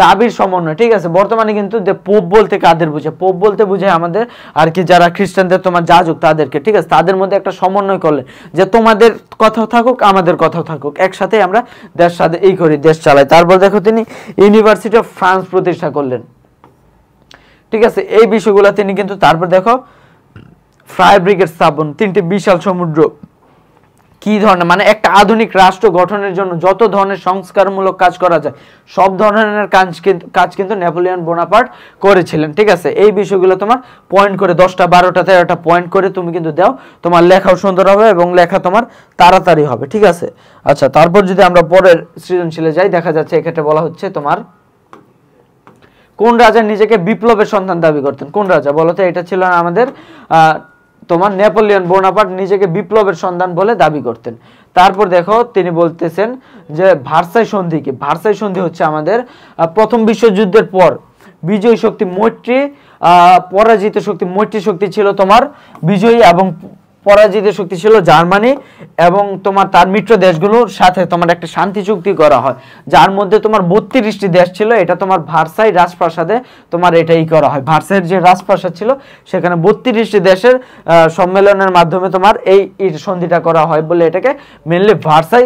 দাবির সমন্বয়, ঠিক আছে। বর্তমানে কিন্তু পোপ বলতে কাদের বোঝায়? পোপ বলতে বোঝায় আমাদের আর কি যারা খ্রিস্টানদের তোমার যাজক তাদেরকে, ঠিক আছে। তাদের মধ্যে একটা সমন্বয় করলেন যে তোমাদের কথাও থাকুক আমাদের কথাও থাকুক, একসাথে আমরা দেশ সাথে এই করি, দেশ চালাই। তারপর দেখো তিনি ইউনিভার্সিটি অফ ফ্রান্স প্রতিষ্ঠা করলেন, ঠিক আছে। এই বিষয়গুলো তিনি কিন্তু, তারপর দেখো ফায়ার ব্রিগেড স্থাপন, 3টি বিশাল সমুদ্র, কি ধরনের মানে একটা আধুনিক রাষ্ট্র গঠনের জন্য যত ধরনের সংস্কারমূলক কাজ করা যায় সব ধরনের কাজ কিন্তু নেপোলিয়ন বোনাপার্ট করেছিলেন, ঠিক আছে। এই বিষয়গুলো তোমার পয়েন্ট করে 10টা 12টা 13টা পয়েন্ট করে তুমি কিন্তু দাও, তোমার লেখাও সুন্দর হবে এবং লেখা তোমার তাড়াতাড়ি হবে, ঠিক আছে। আচ্ছা, তারপর যদি আমরা পরের সৃজনশীলে যাই, দেখা যাচ্ছে এক্ষেত্রে বলা হচ্ছে তোমার কোন রাজা নিজেকে বিপ্লবের সন্তান দাবি করতেন? কোন রাজা বলো তো? এটা ছিল আমাদের তোমার নেপোলিয়ন বোনাপার্ট নিজেকে বিপ্লবের সন্তান বলে দাবি করতেন। তারপর দেখো তিনি বলতেছেন যে ভার্সাই সন্ধি কি? ভার্সাই সন্ধি হচ্ছে আমাদের প্রথম বিশ্বযুদ্ধের পর বিজয়ী শক্তি মৈত্রী, পরাজিত শক্তি মৈত্রী শক্তি ছিল তোমার বিজয়ী এবং পরাজিত শক্তি ছিল জার্মানি, এবং তোমার তার মিত্র দেশগুলোর সাথে তোমার একটা শান্তি চুক্তি করা হয়, যার মধ্যে তোমার 32টি দেশ ছিল। এটা তোমার ভার্সাই রাজপ্রাসাদে তোমার এটাই করা হয়। ভার্সাইয়ের যে রাজপ্রাসাদ ছিল সেখানে 32টি দেশের সম্মেলনের মাধ্যমে তোমার এই সন্ধিটা করা হয় বলে এটাকে মেনলি ভার্সাই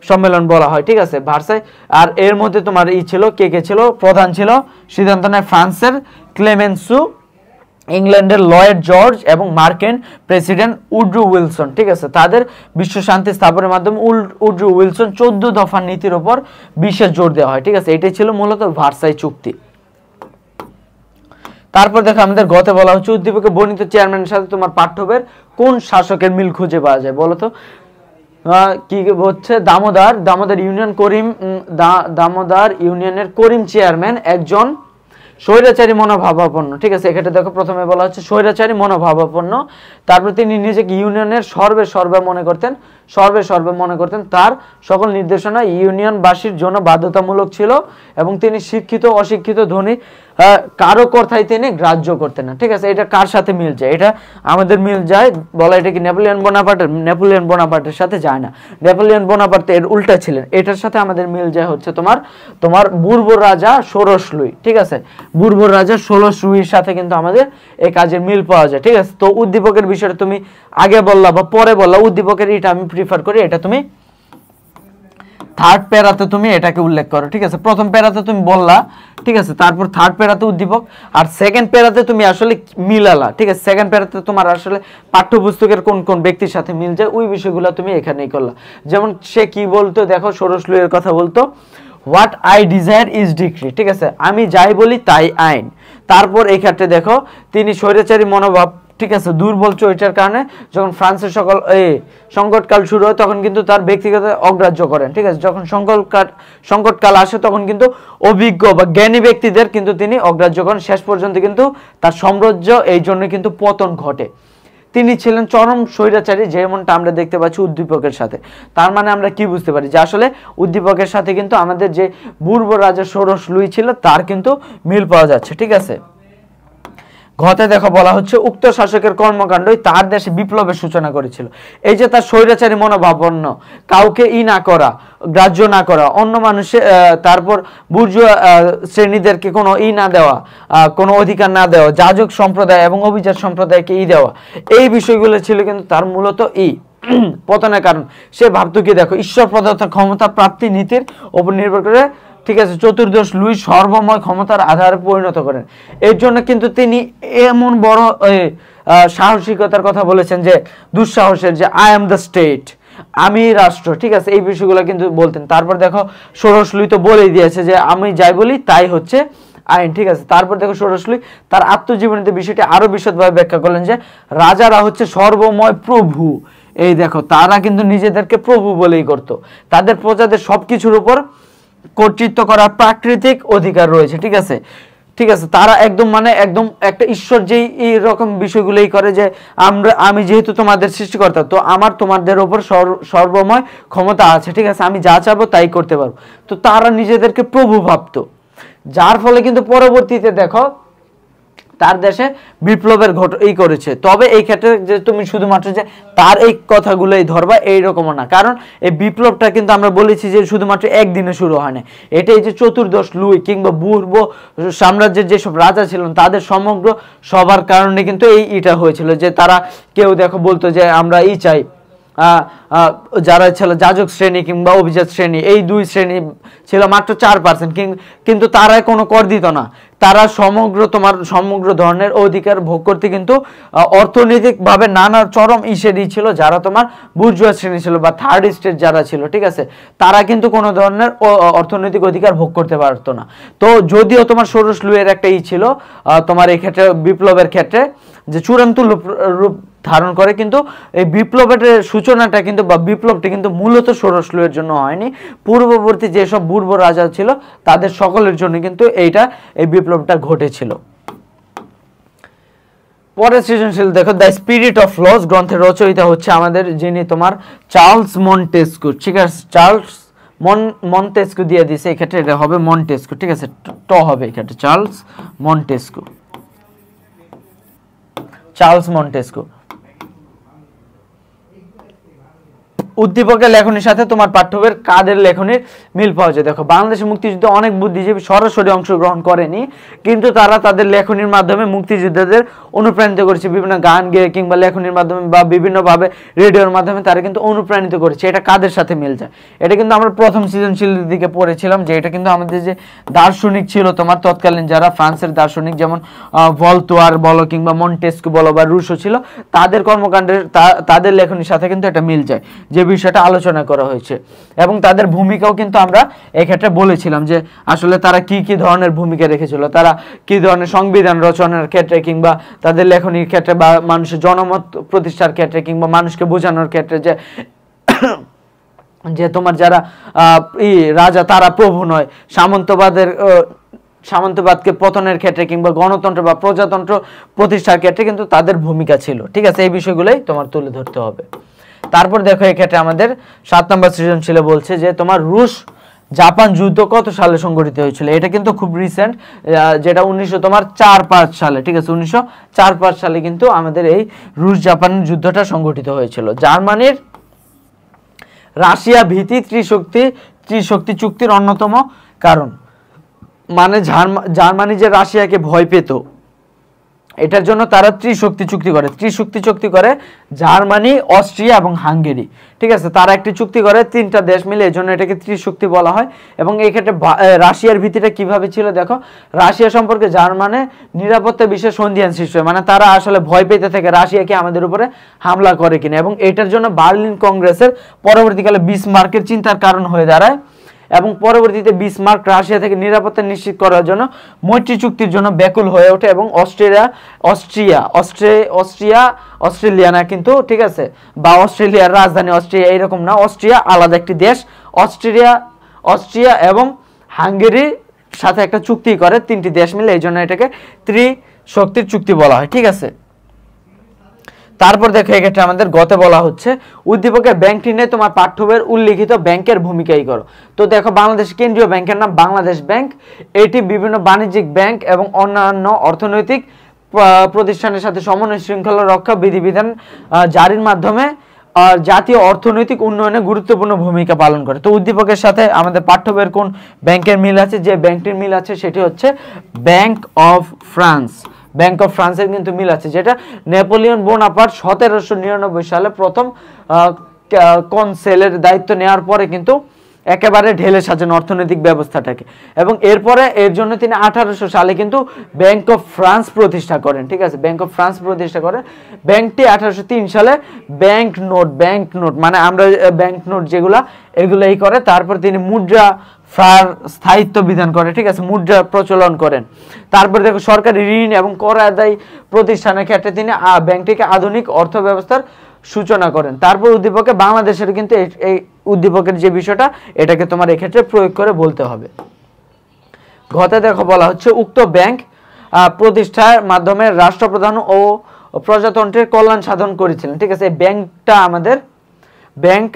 সম্মেলন বলা হয়, ঠিক আছে। ভার্সাই। আর এর মধ্যে তোমার ছিল কে কে ছিল? প্রধান ছিল সিদ্ধান্ত নেয় ফ্রান্সের ক্লেমেন্সু, ইংল্যান্ডের লয়েড জর্জ এবং মার্কিন প্রেসিডেন্ট উড্রো উইলসন, ঠিক আছে। তাদের বিশ্ব শান্তি স্থাপনের মাধ্যমে উড্রো উইলসন 14 দফার নীতির উপর বিশেষ জোর দেওয়া হয়, ঠিক আছে। এটাই ছিল মূলত ভার্সাই চুক্তি। তারপর দেখো আমাদের গতে বলা হচ্ছে উদ্দীপকে বর্ণিত চেয়ারম্যানের সাথে তোমার পাঠ্যবের কোন শাসকের মিল খুঁজে পাওয়া যায় বলো তো? কি হচ্ছে? দামোদর ইউনিয়নের করিম চেয়ারম্যান একজন স্বৈরাচারী মনোভাবাপন্ন, ঠিক আছে। এক্ষেত্রে দেখো প্রথমে বলা হচ্ছে স্বৈরাচারী মনোভাবাপন্ন। তারপর তিনি নিজেকে ইউনিয়নের সর্বে মনে করতেন। তার সকল নির্দেশনা ইউনিয়নবাসীর জন্য বাধ্যতামূলক ছিল এবং তিনি শিক্ষিত অশিক্ষিত ধনী কারো কথাই তিনি গ্রাহ্য করতেন না, ঠিক আছে। এটা কার সাথে মিল যায়? এটা আমাদের মিল যায় বলা, এটা কি নেপোলিয়ন বোনাপার্টের সাথে যায় না। নেপোলিয়ন বোনাপার্ট এর উল্টা ছিলেন। এটার সাথে আমাদের মিল যায় হচ্ছে তোমার বুর্বর রাজা ষোড়শ লুই, ঠিক আছে। বুর্বর রাজা ষোড়শ লুইয়ের সাথে কিন্তু আমাদের এই কাজের মিল পাওয়া যায়, ঠিক আছে। তো উদ্দীপকের বিষয়টা তুমি আগে বললা বা পরে বললা, উদ্দীপকের এটা আমি প্রিফার করি, এটা তুমি থার্ড প্যারাতে তুমি এটাকে উল্লেখ করো, ঠিক আছে। প্রথম প্যারাতে তুমি বললা, ঠিক আছে, তারপর থার্ড প্যারাতে উদ্দীপক, আর সেকেন্ড প্যারাতে তুমি আসলে মিলালা, ঠিক আছে। সেকেন্ড প্যারাতে তোমার আসলে পাঠ্যপুস্তকের কোন কোন ব্যক্তির সাথে মিল যায় ওই বিষয়গুলো তুমি এখানেই করলা। যেমন সে কি বলতো, দেখো ষোড়শ লুইয়ের কথা বলতো, what I desire is decree, ঠিক আছে, আমি যাই বলি তাই আইন। তারপর এই ক্ষেত্রে দেখো তিনি স্বৈরাচারী মনোভাব, ঠিক আছে, দুর্বল চরিত্রের কারণে যখন ফ্রান্সের সংকটকাল শুরু হয় তখন কিন্তু তার ব্যক্তিগত অগ্রাহ্য করেন, ঠিক আছে। যখন সংকটকাল আসে তখন কিন্তু অভিজ্ঞ বা জ্ঞানী ব্যক্তিদের কিন্তু তিনি অগ্রাহ্য করেন। শেষ পর্যন্ত কিন্তু তার সাম্রাজ্য এই জন্য কিন্তু পতন ঘটে। তিনি ছিলেন চরম স্বৈরাচারী, যেমনটা আমরা দেখতে পাচ্ছি উদ্দীপকের সাথে। তার মানে আমরা কি বুঝতে পারি যে আসলে উদ্দীপকের সাথে কিন্তু আমাদের যে বুর্বর রাজা ষোড়শ লুই ছিল তার কিন্তু মিল পাওয়া যাচ্ছে, ঠিক আছে। ঘতে দেখো বলা হচ্ছে উক্ত শাসকের কর্মকাণ্ডই তার দেশে বিপ্লবের সূচনা করেছিল। এই যে তার স্বৈরাচারী মনোভাবাপন্ন, কাউকে না করা, গ্রাহ্য না করা, অন্য মানুষের তারপর বুর্জুয়া শ্রেণীদেরকে কোনো না দেওয়া, কোনো অধিকার না দেওয়া, যাজক সম্প্রদায় এবং অভিজাত সম্প্রদায়কে দেওয়া, এই বিষয়গুলো ছিল কিন্তু তার মূলত পতনের কারণ। সে ভাবতো কি, দেখো, ঈশ্বর প্রদত্ত ক্ষমতা প্রাপ্তি নীতির উপর নির্ভর করে, ঠিক আছে, চতুর্দশ লুই সর্বময় ক্ষমতার আধারে পরিণত করেন। এর জন্য কিন্তু তিনি এমন বড় সাহসিকতার কথা বলেছেন যে দুঃসাহসের, যে আই এম দ্য স্টেট, আমি রাষ্ট্র, ঠিক আছে, এই বিষয়গুলো কিন্তু বলতেন। তারপর দেখো ষোড়শ লুই তো বলেই দিয়েছে যে আমি যাই বলি তাই হচ্ছে আইন, ঠিক আছে। তারপর দেখো ষোড়শ লুই তার আত্মজীবনীতে বিষয়টি আরো বিশদভাবে ব্যাখ্যা করলেন যে রাজারা হচ্ছে সর্বময় প্রভু। এই দেখো, তারা কিন্তু নিজেদেরকে প্রভু বলেই করত। তাদের প্রজাদের সবকিছুর উপর কর্তৃত্ব করার প্রাকৃতিক অধিকার রয়েছে, ঠিক আছে, ঠিক আছে। তারা একদম একদম একটা ঈশ্বর যেই এরকম বিষয়গুলোই করে যে আমি যেহেতু তোমাদের সৃষ্টিকর্তা, তো আমার তোমাদের উপর সর্বময় ক্ষমতা আছে, ঠিক আছে, আমি যা চাবো তাই করতে পারবো। তো তারা নিজেদেরকে প্রভু ভাবতো, যার ফলে কিন্তু পরবর্তীতে দেখো তার দেশে বিপ্লবের করেছে। তবে এই ক্ষেত্রে যে তুমি শুধুমাত্র যে তার এই কথাগুলোই ধরবা এইরকমও না, কারণ এই বিপ্লবটা কিন্তু আমরা বলেছি যে শুধুমাত্র একদিনে শুরু হয় না। এটাই যে চতুর্দশ লুই কিংবা পূর্ব সাম্রাজ্যের যেসব রাজা ছিলেন তাদের সমগ্র সবার কারণে কিন্তু এটা হয়েছিল, যে তারা কেউ দেখো বলতো যে আমরা চাই যারা ছিল যাজক শ্রেণী কিংবা অভিজাত শ্রেণী, এই দুই শ্রেণী ছিল মাত্র 4%, কিন্তু তারা কোনো কর দিত না। তারা সমগ্র ধরনের অধিকার ভোগ করতে কিন্তু অর্থনৈতিকভাবে নানা চরম ইসেরই ছিল যারা তোমার বুর্জুয়া শ্রেণী ছিল বা থার্ড স্টেট যারা ছিল, ঠিক আছে, তারা কিন্তু কোনো ধরনের অর্থনৈতিক অধিকার ভোগ করতে পারতো না। তো যদিও তোমার ষোড়শ লুইয়ের একটা ছিল তোমার এই ক্ষেত্রে বিপ্লবের ক্ষেত্রে যে চূড়ান্ত রূপ ধারণ করে, কিন্তু এই বিপ্লবের সূচনাটা কিন্তু বা বিপ্লবটা কিন্তু মূলত ষোড়শ লুইয়ের জন্য হয়নি, পূর্ববর্তী যেসব পূর্ব রাজা ছিল তাদের সকলের জন্য কিন্তু এই বিপ্লবটা ঘটেছিল। পরের সৃজনশীল দেখো, দ্য স্পিরিট অফ লস গ্রন্থের রচয়িতা হচ্ছে আমাদের যিনি তোমার চার্লস মন্টেস্কু, ঠিক আছে, চার্লস মন্টেস্কু দিয়ে দিছে, এক্ষেত্রে এটা হবে মন্টেস্কু, ঠিক আছে, ট হবে এক্ষেত্রে চার্লস মন্টেস্কু, চার্লস মন্টেস্কু। উদ্দীপকের লেখনীর সাথে তোমার পাঠ্যবের কাদের লেখনীর মিল পাওয়া যায়। দেখো, বাংলাদেশের মুক্তিযুদ্ধে অনেক বুদ্ধিজীবী সরাসরি অংশগ্রহণ করেনি, কিন্তু তারা তাদের লেখনীর মাধ্যমে মুক্তিযোদ্ধাদের অনুপ্রাণিত করেছে, বিভিন্ন গান গেয়ে কিংবা লেখনীর মাধ্যমে বা বিভিন্নভাবে রেডিওর মাধ্যমে তারা কিন্তু অনুপ্রাণিত করেছে। এটা কাদের সাথে মিল যায়? এটা কিন্তু আমরা প্রথম সৃজনশীল দিকে পড়েছিলাম যে এটা কিন্তু আমাদের যে দার্শনিক ছিল তোমার তৎকালীন যারা ফ্রান্সের দার্শনিক, যেমন ভলতোয়ার বলো কিংবা মন্টেস্কু বলো বা রুশো ছিল, তাদের কর্মকাণ্ডের তাদের লেখনীর সাথে কিন্তু এটা মিল যায়, যে বিষয়টা আলোচনা করা হয়েছে। এবং তাদের ভূমিকাও কিন্তু আমরা এক্ষেত্রে বলেছিলাম যে আসলে তারা কি কি ধরনের ভূমিকা রেখেছিল, তারা কি ধরনের সংবিধান রচনার ক্ষেত্রে কিংবা তাদের লেখনীর ক্ষেত্রে বা মানুষের জনমত প্রতিষ্ঠার ক্ষেত্রে কিংবা মানুষকে বোঝানোর ক্ষেত্রে যে তোমার যারা রাজা তারা প্রভু নয়, সামন্তবাদকে পতনের ক্ষেত্রে কিংবা গণতন্ত্র বা প্রজাতন্ত্র প্রতিষ্ঠার ক্ষেত্রে কিন্তু তাদের ভূমিকা ছিল, ঠিক আছে, এই বিষয়গুলোই তোমার তুলে ধরতে হবে। তারপর দেখো এক্ষেত্রে আমাদের 7 নম্বর সৃজনশীলে বলছে যে তোমার রুশ জাপান যুদ্ধ কত সালে সংঘটিত হয়েছিল। এটা কিন্তু খুব রিসেন্ট, যেটা 1904-5 সালে, ঠিক আছে, 1904-5 সালে কিন্তু আমাদের এই রুশ জাপান যুদ্ধটা সংঘটিত হয়েছিল। জার্মানির রাশিয়া ভীতি ত্রিশক্তি চুক্তির অন্যতম কারণ, মানে জার্মানি যে রাশিয়াকে ভয় পেত, এটার জন্য তারা ত্রিশক্তি চুক্তি করে জার্মানি, অস্ট্রিয়া এবং হাঙ্গেরি, ঠিক আছে, তারা একটি চুক্তি করে 3টা দেশ মিলে, এই জন্য এটাকে ত্রিশক্তি বলা হয়। এবং এই ক্ষেত্রে রাশিয়ার ভীতিটা কিভাবে ছিল দেখো, রাশিয়া সম্পর্কে জার্মানি নিরাপত্তা বিষয়ে সন্দিহান সৃষ্টি হয়, মানে তারা আসলে ভয় পেতে থাকে রাশিয়াকে আমাদের উপরে হামলা করে কিনা, এবং এটার জন্য বার্লিন কংগ্রেসের পরবর্তীকালে বিসমার্কের চিন্তার কারণ হয়ে দাঁড়ায়। এবং পরবর্তীতে বিসমার্ক রাশিয়া থেকে নিরাপত্তা নিশ্চিত করার জন্য মৈত্রী চুক্তির জন্য ব্যাকুল হয়ে ওঠে, এবং অস্ট্রেলিয়া না কিন্তু, ঠিক আছে, বা অস্ট্রেলিয়ার রাজধানী অস্ট্রিয়া এইরকম না, অস্ট্রিয়া আলাদা একটি দেশ, অস্ট্রিয়া এবং হাঙ্গেরির সাথে একটা চুক্তি করে 3টি দেশ মিলে, এই জন্য এটাকে ত্রিশক্তির চুক্তি বলা হয়, ঠিক আছে। তারপর দেখো এক্ষেত্রে আমাদের গতে বলা হচ্ছে উদ্দীপকের ব্যাংকটি নিয়ে তোমার পাঠ্যবইয়ের উল্লিখিত ব্যাংকের ভূমিকাই করো। তো দেখো, বাংলাদেশ কেন্দ্রীয় ব্যাংকের নাম বাংলাদেশ ব্যাংক, এটি বিভিন্ন বাণিজ্যিক ব্যাংক এবং অন্যান্য অর্থনৈতিক প্রতিষ্ঠানের সাথে সমন্বয় শৃঙ্খলা রক্ষা বিধিবিধান জারির মাধ্যমে জাতীয় অর্থনৈতিক উন্নয়নে গুরুত্বপূর্ণ ভূমিকা পালন করে। তো উদ্দীপকের সাথে আমাদের পাঠ্যবইয়ের কোন ব্যাংকের মিল আছে? যে ব্যাংকটির মিল আছে সেটি হচ্ছে bank of France. Bank of ফ্রান্সের কিন্তু মিল আছে, যেটা নেপোলিয়ন বোনাপার্ট 1799 সালে প্রথম কনসেলের দায়িত্ব নেওয়ার পরে কিন্তু একেবারে ঢেলে সাজানো অর্থনৈতিক ব্যবস্থাটাকে, এবং এরপরে এর জন্য তিনি 1800 সালে কিন্তু ব্যাংক অফ ফ্রান্স প্রতিষ্ঠা করেন, ঠিক আছে, ব্যাংক অফ ফ্রান্স প্রতিষ্ঠা করেন। ব্যাংকটি 1803 সালে ব্যাংক নোট মানে আমরা ব্যাংক নোট যেগুলা এগুলাই করে, তারপর তিনি মুদ্রা স্থায়িত্ব বিধান করে, ঠিক আছে, মুদ্রা প্রচলন করেন। তারপর দেখো, সরকারি ঋণ এবং কর আদায় প্রতিষ্ঠানের ক্ষেত্রে তিনি ব্যাংকটিকে আধুনিক অর্থ ব্যবস্থার সূচনা করেন। তারপর উদ্দীপকে বাংলাদেশের কিন্তু এই উদ্দীপকের যে বিষয়টা এটাকে তোমার এক্ষেত্রে প্রয়োগ করে বলতে হবে। ঘতে দেখো বলা হচ্ছে উক্ত ব্যাংক প্রতিষ্ঠার মাধ্যমে রাষ্ট্রপ্রধান ও প্রজাতন্ত্রের কল্যাণ সাধন করেছিলেন, ঠিক আছে। ব্যাংকটা আমাদের ব্যাংক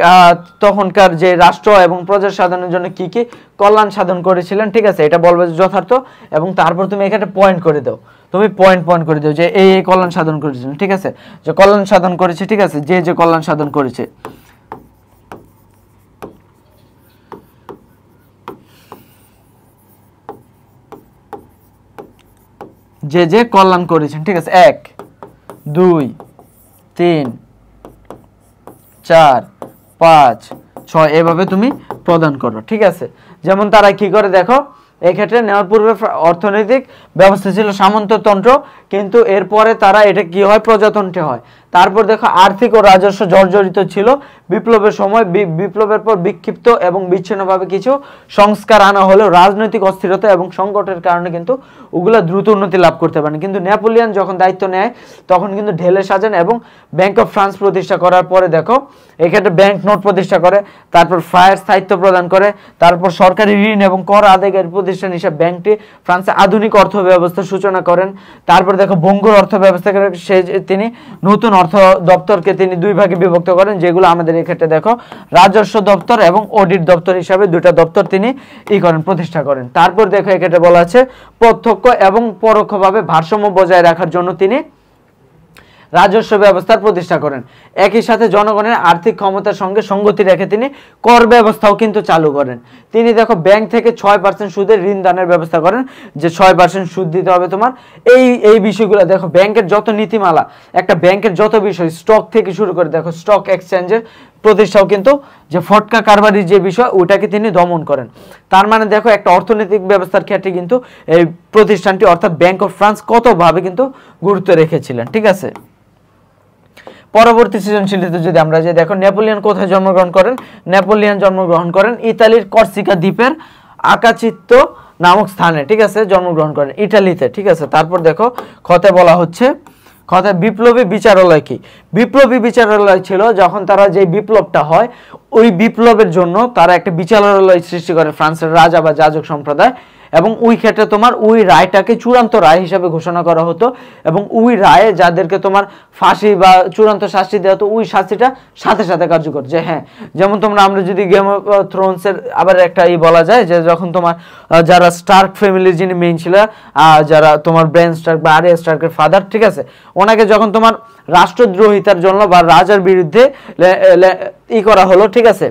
তখনকার যে রাষ্ট্র এবং প্রজা সাধনের জন্য কি কল্যাণ সাধন করেছিলেন, ঠিক আছে, এটা বলবে যথার্থ। এবং তারপর তুমি এখানে পয়েন্ট করে দাও। তুমি পয়েন্ট পয়েন্ট করে দিও যে এই কল্যাণ সাধন করেছেন, ঠিক আছে, যে কল্যাণ সাধন করেছে, ঠিক আছে, যে কল্যাণ সাধন করেছে, যে কল্যাণ করেছেন, ঠিক আছে, 1 2 3 4 5 6 এভাবে তুমি প্রদান করো, ঠিক আছে। যেমন তারা কি করে দেখো, এই ক্ষেত্রে নেওয়ার পূর্বে অর্থনৈতিক ব্যবস্থা ছিল সামন্ততন্ত্র, কিন্তু এরপরে তারা এটা কি হয়, প্রজাতন্ত্রে হয়। তারপর দেখো আর্থিক ও রাজস্ব জর্জরিত ছিল। বিপ্লবের সময় বিপ্লবের পর বিক্ষিপ্ত এবং বিচ্ছিন্নভাবে কিছু সংস্কার আনা হলেও রাজনৈতিক অস্থিরতা এবং সংকটের কারণে কিন্তু ওগুলা দ্রুত উন্নতি লাভ করতে পারেন। কিন্তু নেপোলিয়ন যখন দায়িত্ব নেয় তখন কিন্তু ঢেলে সাজান এবং ব্যাংক অফ ফ্রান্স প্রতিষ্ঠা করার পরে দেখো এক্ষেত্রে ব্যাংক নোট প্রতিষ্ঠা করে, তারপর ফায়ার স্থায়িত্ব প্রদান করে, তারপর সরকারি ঋণ এবং কর আদায়কারী প্রতিষ্ঠান হিসেবে ব্যাংকটি ফ্রান্সে আধুনিক অর্থ ব্যবস্থার সূচনা করেন। তারপর দেখো বঙ্গুর অর্থ ব্যবস্থা করে তিনি নতুন অর্থ দপ্তরকে তিনি 2 ভাগে বিভক্ত করেন, যেগুলো আমাদের এই ক্ষেত্রে দেখো রাজস্ব দপ্তর এবং অডিট দপ্তর হিসাবে 2টা দপ্তর তিনি প্রতিষ্ঠা করেন। তারপর দেখো এই ক্ষেত্রে বলা আছে প্রত্যক্ষ এবং পরোক্ষভাবে ভারসাম্য বজায় রাখার জন্য তিনি রাজস্ব ব্যবস্থার প্রতিষ্ঠা করেন। একই সাথে জনগণের আর্থিক ক্ষমতার সঙ্গে সঙ্গতি রেখে তিনি কর ব্যবস্থাও কিন্তু চালু করেন। তিনি দেখো ব্যাংক থেকে 6% সুদে ঋণ দানের ব্যবস্থা করেন, যে 6% সুদ দিতে হবে তোমার। এই বিষয়গুলো দেখো ব্যাংকের যত নীতিমালা, একটা ব্যাংকের যত বিষয়, স্টক থেকে শুরু করে দেখো স্টক এক্সচেঞ্জের প্রতিষ্ঠাও কিন্তু যে ফটকা কারবারির যে বিষয় ওটাকে তিনি দমন করেন। তার মানে দেখো একটা অর্থনৈতিক ব্যবস্থার ক্ষেত্রে কিন্তু এই প্রতিষ্ঠানটি অর্থাৎ ব্যাংক অফ ফ্রান্স কতভাবে কিন্তু গুরুত্ব রেখেছিলেন, ঠিক আছে। পরবর্তী সৃজনশীলতা যদি আমরা যে দেখো নেপোলিয়ন কোথায় জন্মগ্রহণ করেন, নেপোলিয়ন জন্মগ্রহণ করেন ইতালির কর্সিকা দ্বীপের আকাচিত্ত নামক স্থানে, ঠিক আছে, জন্মগ্রহণ করেন ইটালিতে, ঠিক আছে। তারপর দেখো খতে বলা হচ্ছে, খতে বিপ্লবী বিচারালয় কি, বিপ্লবী বিচারালয় ছিল যখন তারা যে বিপ্লবটা হয় ওই বিপ্লবের জন্য তারা একটা বিচারালয় সৃষ্টি করে ফ্রান্সের রাজা বা যাজক সম্প্রদায়, এবং ওই ক্ষেত্রে তোমার ওই রায়টাকে চূড়ান্ত রায় হিসাবে ঘোষণা করা হতো, এবং ওই রায়ে যাদেরকে তোমার ফাঁসি বা চূড়ান্ত শাস্তি দেওয়া হতো ওই শাস্তিটা সাথে সাথে কার্যকর। যে হ্যাঁ, যেমন তোমরা আমরা যদি গেম অফ থ্রোনসের আবার একটা বলা যায় যে যখন তোমার যারা স্টার্ক ফ্যামিলির যিনি মেইন ছিল, যারা তোমার ব্রেন স্টার্ক বা আরিয়া স্টার্কের ফাদার, ঠিক আছে, ওনাকে যখন তোমার রাষ্ট্রদ্রোহিতার জন্য বা রাজার বিরুদ্ধে করা হলো, ঠিক আছে,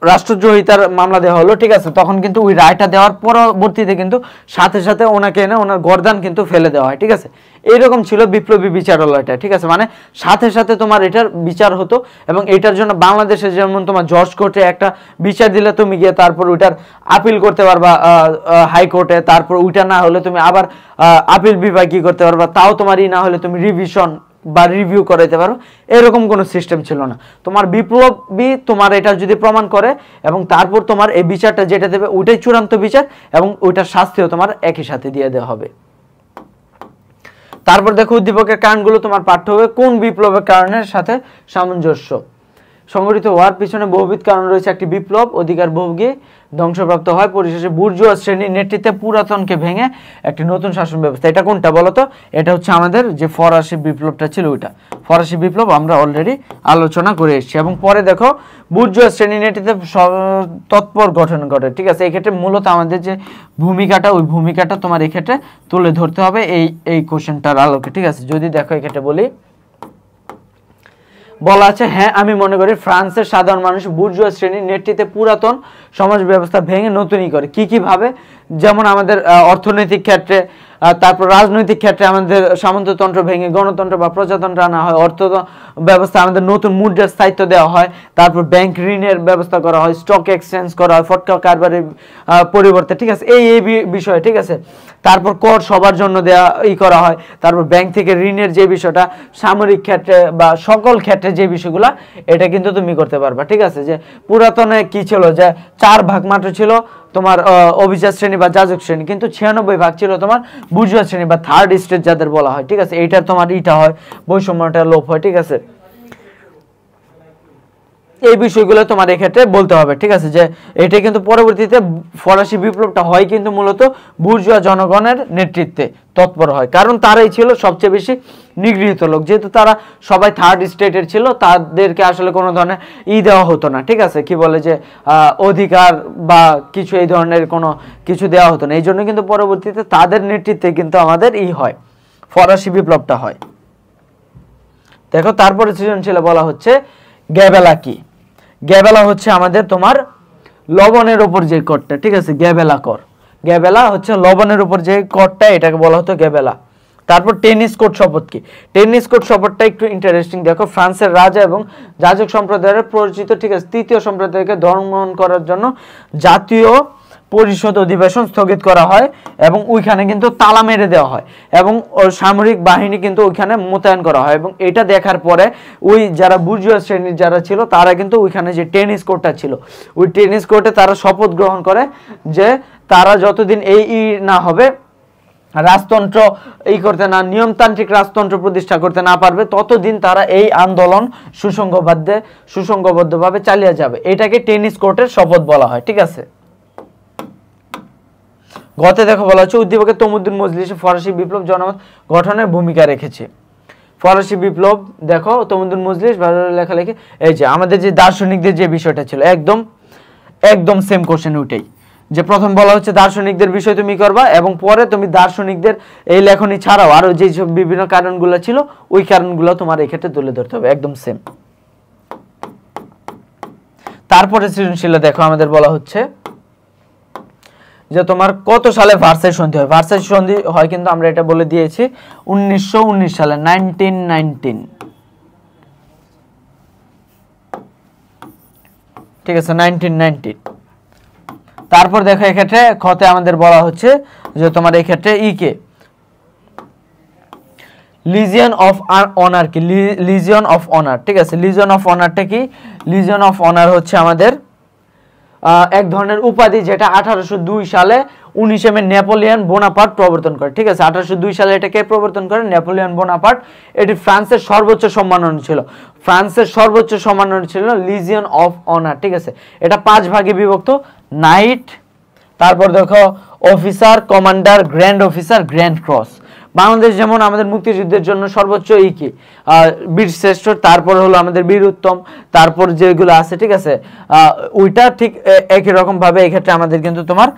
রাষ্ট্রদ্রোহিতার মামলা দেওয়া হলো, ঠিক আছে, তখন কিন্তু ওই রায়টা দেওয়ার পরবর্তীতে কিন্তু সাথে সাথে ওনাকে এনে ওনার গর্দান কিন্তু ফেলে দেওয়া হয়, ঠিক আছে। এইরকম ছিল বিপ্লবী বিচারালয়টা, ঠিক আছে, মানে সাথে সাথে তোমার এটার বিচার হতো। এবং এটার জন্য বাংলাদেশে যেমন তোমার জজ কোর্টে একটা বিচার দিলে তুমি গিয়ে তারপর ওইটার আপিল করতে পারবা হাইকোর্টে, তারপর ওইটা না হলে তুমি আবার আপিল বিভাগ কি করতে পারবা, তাও তোমার না হলে তুমি রিভিশন বা রিভিউ করাইতে পারো। এরকম কোনো সিস্টেম ছিল না। তোমার বিপ্লবী তোমার এটা যদি প্রমাণ করে এবং তারপর তোমার এই বিচারটা যেটা দেবে ওইটাই চূড়ান্ত বিচার, এবং ওইটার শাস্তিও তোমার একই সাথে দিয়ে দেওয়া হবে। তারপর দেখো উদ্দীপকের কারণগুলো তোমার পাঠ্য হবে কোন বিপ্লবের কারণের সাথে সামঞ্জস্য। সংগঠিত হওয়ার পিছনে বহুবিধ কারণ রয়েছে। একটি বিপ্লব অধিকার ভোগী ধ্বংসপ্রাপ্ত হয়, পরিশেষে বুর্জুয়া শ্রেণীর নেতৃত্বে পুরাতনকে ভেঙে একটি নতুন শাসন ব্যবস্থা। এটা কোনটা বলো তো? এটা হচ্ছে আমাদের যে ফরাসি বিপ্লবটা ছিল ওইটা। ফরাসি বিপ্লব আমরা অলরেডি আলোচনা করে এসেছি। এবং পরে দেখো বুর্জুয়া শ্রেণীর নেতৃত্বে তৎপর গঠন ঘটে, ঠিক আছে। এই ক্ষেত্রে মূলত আমাদের যে ভূমিকাটা ওই ভূমিকাটা তোমার এই ক্ষেত্রে তুলে ধরতে হবে এই কোশ্চেনটার আলোকে, ঠিক আছে। যদি দেখো এই ক্ষেত্রে বলা আছে, হ্যাঁ আমি মনে করি ফ্রান্সের সাধারণ মানুষ বুর্জুয়া শ্রেণীর নেতৃত্বে পুরাতন সমাজ ব্যবস্থা ভেঙে নতুনই করে। কি ভাবে? যেমন আমাদের অর্থনৈতিক ক্ষেত্রে, তারপর রাজনৈতিক ক্ষেত্রে আমাদের সামন্ততন্ত্র ভেঙে গণতন্ত্র বা প্রজাতন্ত্র আনা হয়, অর্থ ব্যবস্থা আমাদের নতুন মুদ্রার স্থায়িত্ব দেওয়া হয়, তারপর ব্যাংক ঋণের ব্যবস্থা করা হয়, স্টক এক্সচেঞ্জ করা হয়, ফটকা কারবারের পরিবর্তে, ঠিক আছে, এই বিষয়, ঠিক আছে। তারপর কর সবার জন্য দেওয়া করা হয়, তারপর ব্যাংক থেকে ঋণের যে বিষয়টা, সামরিক ক্ষেত্রে বা সকল ক্ষেত্রে যে বিষয়গুলা, এটা কিন্তু তুমি করতে পারবা, ঠিক আছে। যে পুরাতনে কি ছিল, যে 4 ভাগ মাত্র ছিল তোমার অভিজাত শ্রেণী বা যাজক শ্রেণী, কিন্তু 96 ভাগ ছিল তোমার বুর্জুয়া শ্রেণী বা থার্ড স্টেজ যাদের বলা হয়, ঠিক আছে। এইটার তোমার হয় বৈষম্যটা লোপ হয়, ঠিক আছে। এই বিষয়গুলো তোমার এক্ষেত্রে বলতে হবে, ঠিক আছে, যে এটা কিন্তু পরবর্তীতে ফরাসি বিপ্লবটা হয় কিন্তু মূলত বুর্জোয়া জনগণের নেতৃত্বে তৎপর হয়, কারণ তারাই ছিল সবচেয়ে বেশি নিগৃহীত লোক, যেহেতু তারা সবাই থার্ড স্টেটের ছিল, তাদেরকে আসলে কোনো ধরনের দেওয়া হতো না, ঠিক আছে, কি বলে যে অধিকার বা কিছু এই ধরনের কোনো কিছু দেওয়া হতো না। এই জন্য কিন্তু পরবর্তীতে তাদের নেতৃত্বে কিন্তু আমাদের হয়, ফরাসি বিপ্লবটা হয়। দেখো তারপরে সৃজনশীলে বলা হচ্ছে গ্যাবেলা কি। গ্যাবেলা হচ্ছে আমাদের তোমার লবণের উপর যে করটা, ঠিক আছে, গ্যাবেলা কর। গ্যাবেলা হচ্ছে লবণের উপর যে করটা, এটাকে বলা হতো গ্যাবেলা। তারপর টেনিস কোর্ট শপথ কি। টেনিস কোর্ট শপথটা একটু ইন্টারেস্টিং। দেখো ফ্রান্সের রাজা এবং যাজক সম্প্রদায়ের পরিচিত, ঠিক আছে, তৃতীয় সম্প্রদায়কে ধর্ম করার জন্য জাতীয় পরিষদ অধিবেশন স্থগিত করা হয় এবং ওইখানে কিন্তু তালা মেরে দেওয়া হয় এবং সামরিক বাহিনী কিন্তু ওইখানে মোতায়েন করা হয়। এবং এটা দেখার পরে ওই যারা বুর্জোয়া শ্রেণীর যারা ছিল তারা কিন্তু ওইখানে যে টেনিস কোর্টটা ছিল, ওই টেনিস কোর্টে তারা শপথ গ্রহণ করে যে তারা যতদিন না হবে, রাজতন্ত্র করতে না, নিয়মতান্ত্রিক রাজতন্ত্র প্রতিষ্ঠা করতে না পারবে, ততদিন তারা এই আন্দোলন সুসংঘবদ্ধভাবে চালিয়ে যাবে। এটাকে টেনিস কোর্টের শপথ বলা হয়, ঠিক আছে। গতে দেখো বলা হচ্ছে উদ্দীপকে তমুদ্দুন মজলিসে ফরাসি বিপ্লব জনমত গঠনের ভূমিকা রেখেছে। ফরাসি বিপ্লব দেখো তমুদ্দুন মজলিস লেখালেখি, এই যে আমাদের যে দার্শনিকদের যে বিষয়টা ছিল একদম সেম কোশ্চেন উঠেই, যে প্রথম বলা হচ্ছে দার্শনিকদের বিষয় তুমি করবা এবং পরে তুমি দার্শনিকদের এই লেখনী ছাড়াও আরো যে বিভিন্ন কারণগুলো ছিল ওই কারণগুলো তোমার এই ক্ষেত্রে তুলে ধরতে হবে, একদম সেম। তারপরে সৃজনশীলে দেখো আমাদের বলা হচ্ছে যে তোমার কত সালে ভার্সাই সন্ধি হয়। ভার্সাই সন্ধি হয় কিন্তু আমরা এটা বলে দিয়েছি 1919 সালে, 1919, ঠিক আছে, 1919। তারপর দেখো এক্ষেত্রে খতে আমাদের বলা হচ্ছে যে তোমার এই ক্ষেত্রে কে লিজিয়ন অফ অনার কি, লিজিয়ন অফ অনার, ঠিক আছে। লিজিয়ন অফ অনারটা কি? লিজিয়ন অফ অনার হচ্ছে আমাদের এক ধরনের উপাধি যেটা 1802 সালে 19 মে নেপোলিয়ন বোনাপার্ট প্রবর্তন করে, ঠিক আছে। 1802 সালে এটাকে প্রবর্তন করে নেপোলিয়ন বোনাপার্ট। এটি ফ্রান্সের সর্বোচ্চ সম্মাননা ছিল, ফ্রান্সের সর্বোচ্চ সম্মাননা ছিল লিজিয়ন অফ অনার, ঠিক আছে। এটা 5 ভাগে বিভক্ত, নাইট, তারপর দেখো officer, commander, grand officer, grand cross. Bangladesh যেমন আমাদের মুক্তিযুদ্ধের জন্য সর্বোচ্চ কি বীর শ্রেষ্ঠ, তারপর হলো আমাদের বীর উত্তম, তারপর যেগুলো আছে, ঠিক আছে, ওইটা ঠিক একই রকম ভাবে এই ক্ষেত্রে আমাদের কিন্তু তোমার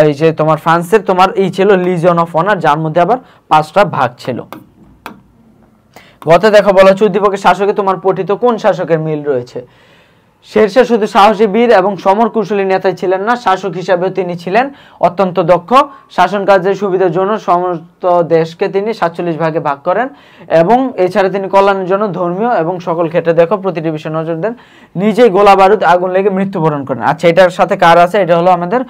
এই যে তোমার ফ্রান্সের তোমার ছিল লিজিয়ন অফ অনার, যার মধ্যে আবার 5টা ভাগ ছিল। গতে দেখো বলা হচ্ছে উদ্দীপকের শাসকে তোমার পঠিত কোন শাসকের মিল রয়েছে। শেরশাহ শুধু সাহসী বীর এবং সমর কুশলী নেতাই ছিলেন না, শাসক হিসাবেও তিনি ছিলেন অত্যন্ত দক্ষ। শাসন কাজের সুবিধার জন্য সমস্ত দেশকে তিনি 47 ভাগে ভাগ করেন এবং এছাড়া তিনি কল্যাণের জন্য ধর্মীয় এবং সকল ক্ষেত্রে দেখো প্রতিটি বিষয়ে নজর দেন। নিজেই গোলা বারুদ আগুন লেগে মৃত্যুবরণ করেন। আচ্ছা, এটার সাথে কার আছে? এটা হলো আমাদের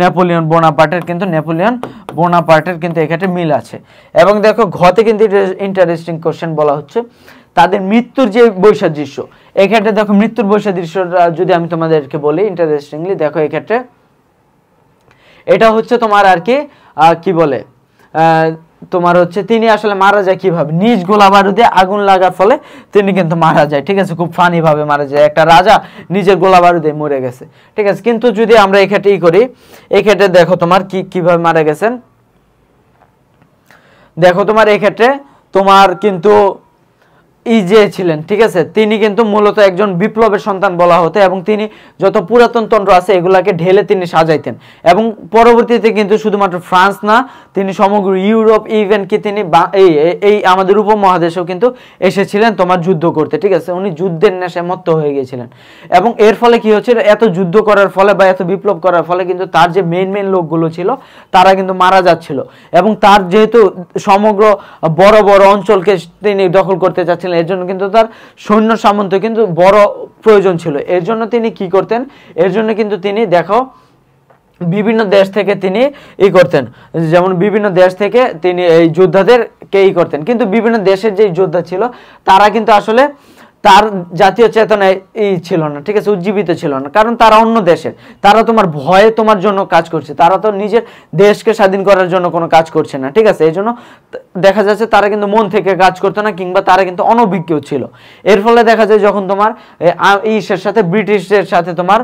নেপোলিয়ন বোনাপার্টের, কিন্তু নেপোলিয়ন বোনাপার্টের কিন্তু এক্ষেত্রে মিল আছে। এবং দেখো ঘতে কিন্তু ইন্টারেস্টিং কোশ্চেন বলা হচ্ছে তাদের মৃত্যুর যে বৈসাদৃশ্য। এক্ষেত্রে দেখো মৃত্যুর বৈসাদৃশ্যটা যদি আমি তোমাদেরকে বলি ইন্টারেস্টিংলি, দেখো এক্ষেত্রে এটা হচ্ছে তোমার আর কি বলে তোমার হচ্ছে তিনি আসলে মারা যায় কিভাবে, নিজ গোলা বারুদে আগুন লাগার ফলে তিনি কিন্তু মারা যায়, ঠিক আছে, খুব ফানি ভাবে মারা যায়। একটা রাজা নিজের গোলা বারুদে মরে গেছে, ঠিক আছে। কিন্তু যদি আমরা এক্ষেত্রে করি, এক্ষেত্রে দেখো তোমার কিভাবে মারা গেছেন, দেখো তোমার এক্ষেত্রে তোমার কিন্তু যে ছিলেন, ঠিক আছে, তিনি কিন্তু মূলত একজন বিপ্লবের সন্তান বলা হতো এবং তিনি যত পুরাতন তন্ত্র আছে এগুলাকে ঢেলে তিনি সাজাইতেন এবং পরবর্তীতে কিন্তু শুধুমাত্র ফ্রান্স না, তিনি সমগ্র ইউরোপ, ইভেন কি তিনি এই আমাদের উপমহাদেশেও কিন্তু এসেছিলেন তোমার যুদ্ধ করতে, ঠিক আছে। উনি যুদ্ধের নেশায় মত্ত হয়ে গিয়েছিলেন এবং এর ফলে কি হচ্ছে, এত যুদ্ধ করার ফলে বা এত বিপ্লব করার ফলে কিন্তু তার যে মেইন লোকগুলো ছিল তারা কিন্তু মারা যাচ্ছিল এবং তার যেহেতু সমগ্র বড় বড় অঞ্চলকে তিনি দখল করতে চাচ্ছিলেন, এর জন্য কিন্তু তার সৈন্য সামন্ত কিন্তু বড় প্রয়োজন ছিল। এর জন্য তিনি কি করতেন, এর জন্য কিন্তু তিনি দেখো বিভিন্ন দেশ থেকে তিনি করতেন, যেমন বিভিন্ন দেশ থেকে তিনি এই যোদ্ধাদেরকে করতেন, কিন্তু বিভিন্ন দেশের যে যোদ্ধা ছিল তারা কিন্তু আসলে তার জাতীয় চেতনায় ছিল না, ঠিক আছে, উজ্জীবিত ছিল না, কারণ তারা অন্য দেশের, তারা তোমার ভয়ে তোমার জন্য কাজ করছে, তারা তো নিজের দেশকে স্বাধীন করার জন্য কোনো কাজ করছে না, ঠিক আছে। এই জন্য দেখা যাচ্ছে তারা কিন্তু মন থেকে কাজ করতো না, কিংবা তারা কিন্তু অনভিজ্ঞ ছিল। এর ফলে দেখা যায় যখন তোমার ইসের সাথে ব্রিটিশের সাথে তোমার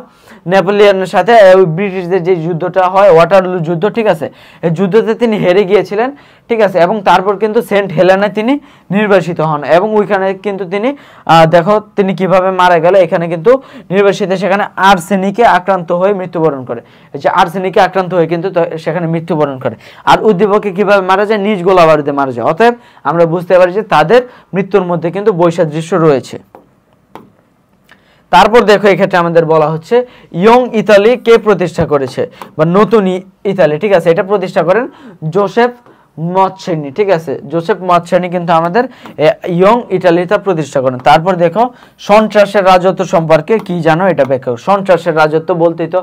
নেপোলিয়নের সাথে ব্রিটিশদের যে যুদ্ধটা হয়, ওয়াটারলু যুদ্ধ, ঠিক আছে, এই যুদ্ধতে তিনি হেরে গিয়েছিলেন, ঠিক আছে, এবং তারপর কিন্তু সেন্ট হেলেনায় তিনি নির্বাসিত হন, এবং ওইখানে কিন্তু তিনি দেখো তিনি কিভাবে মারা গেল, এখানে কিন্তু নির্বাসিত, সেখানে আর্সেনিকে আক্রান্ত হয়ে মৃত্যুবরণ করে, এই যে আর্সেনিকে আক্রান্ত হয়ে কিন্তু সেখানে মৃত্যুবরণ করে। আর উদ্দীপকে কিভাবে মারা যায়, নিজ গোলা বারুদে মারা যায়। অতএব আমরা বুঝতে পারি যে তাদের মৃত্যুর মধ্যে কিন্তু বৈসাদৃশ্য রয়েছে। তারপর দেখো এক্ষেত্রে আমাদের বলা হচ্ছে ইয়ং ইতালি কে প্রতিষ্ঠা করেছে, বা নতুন ইতালি, ঠিক আছে, এটা প্রতিষ্ঠা করেন জোসেফ মৎসেনি, ঠিক আছে, জোসেফ মৎসেনি কিন্তু আমাদের ইয়ং ইটালিটা প্রতিষ্ঠা করেন। তারপর দেখো সন্ত্রাসের রাজত্ব সম্পর্কে কি জানো এটা ব্যাখ্যা। সন্ত্রাসের রাজত্ব বলতেই তো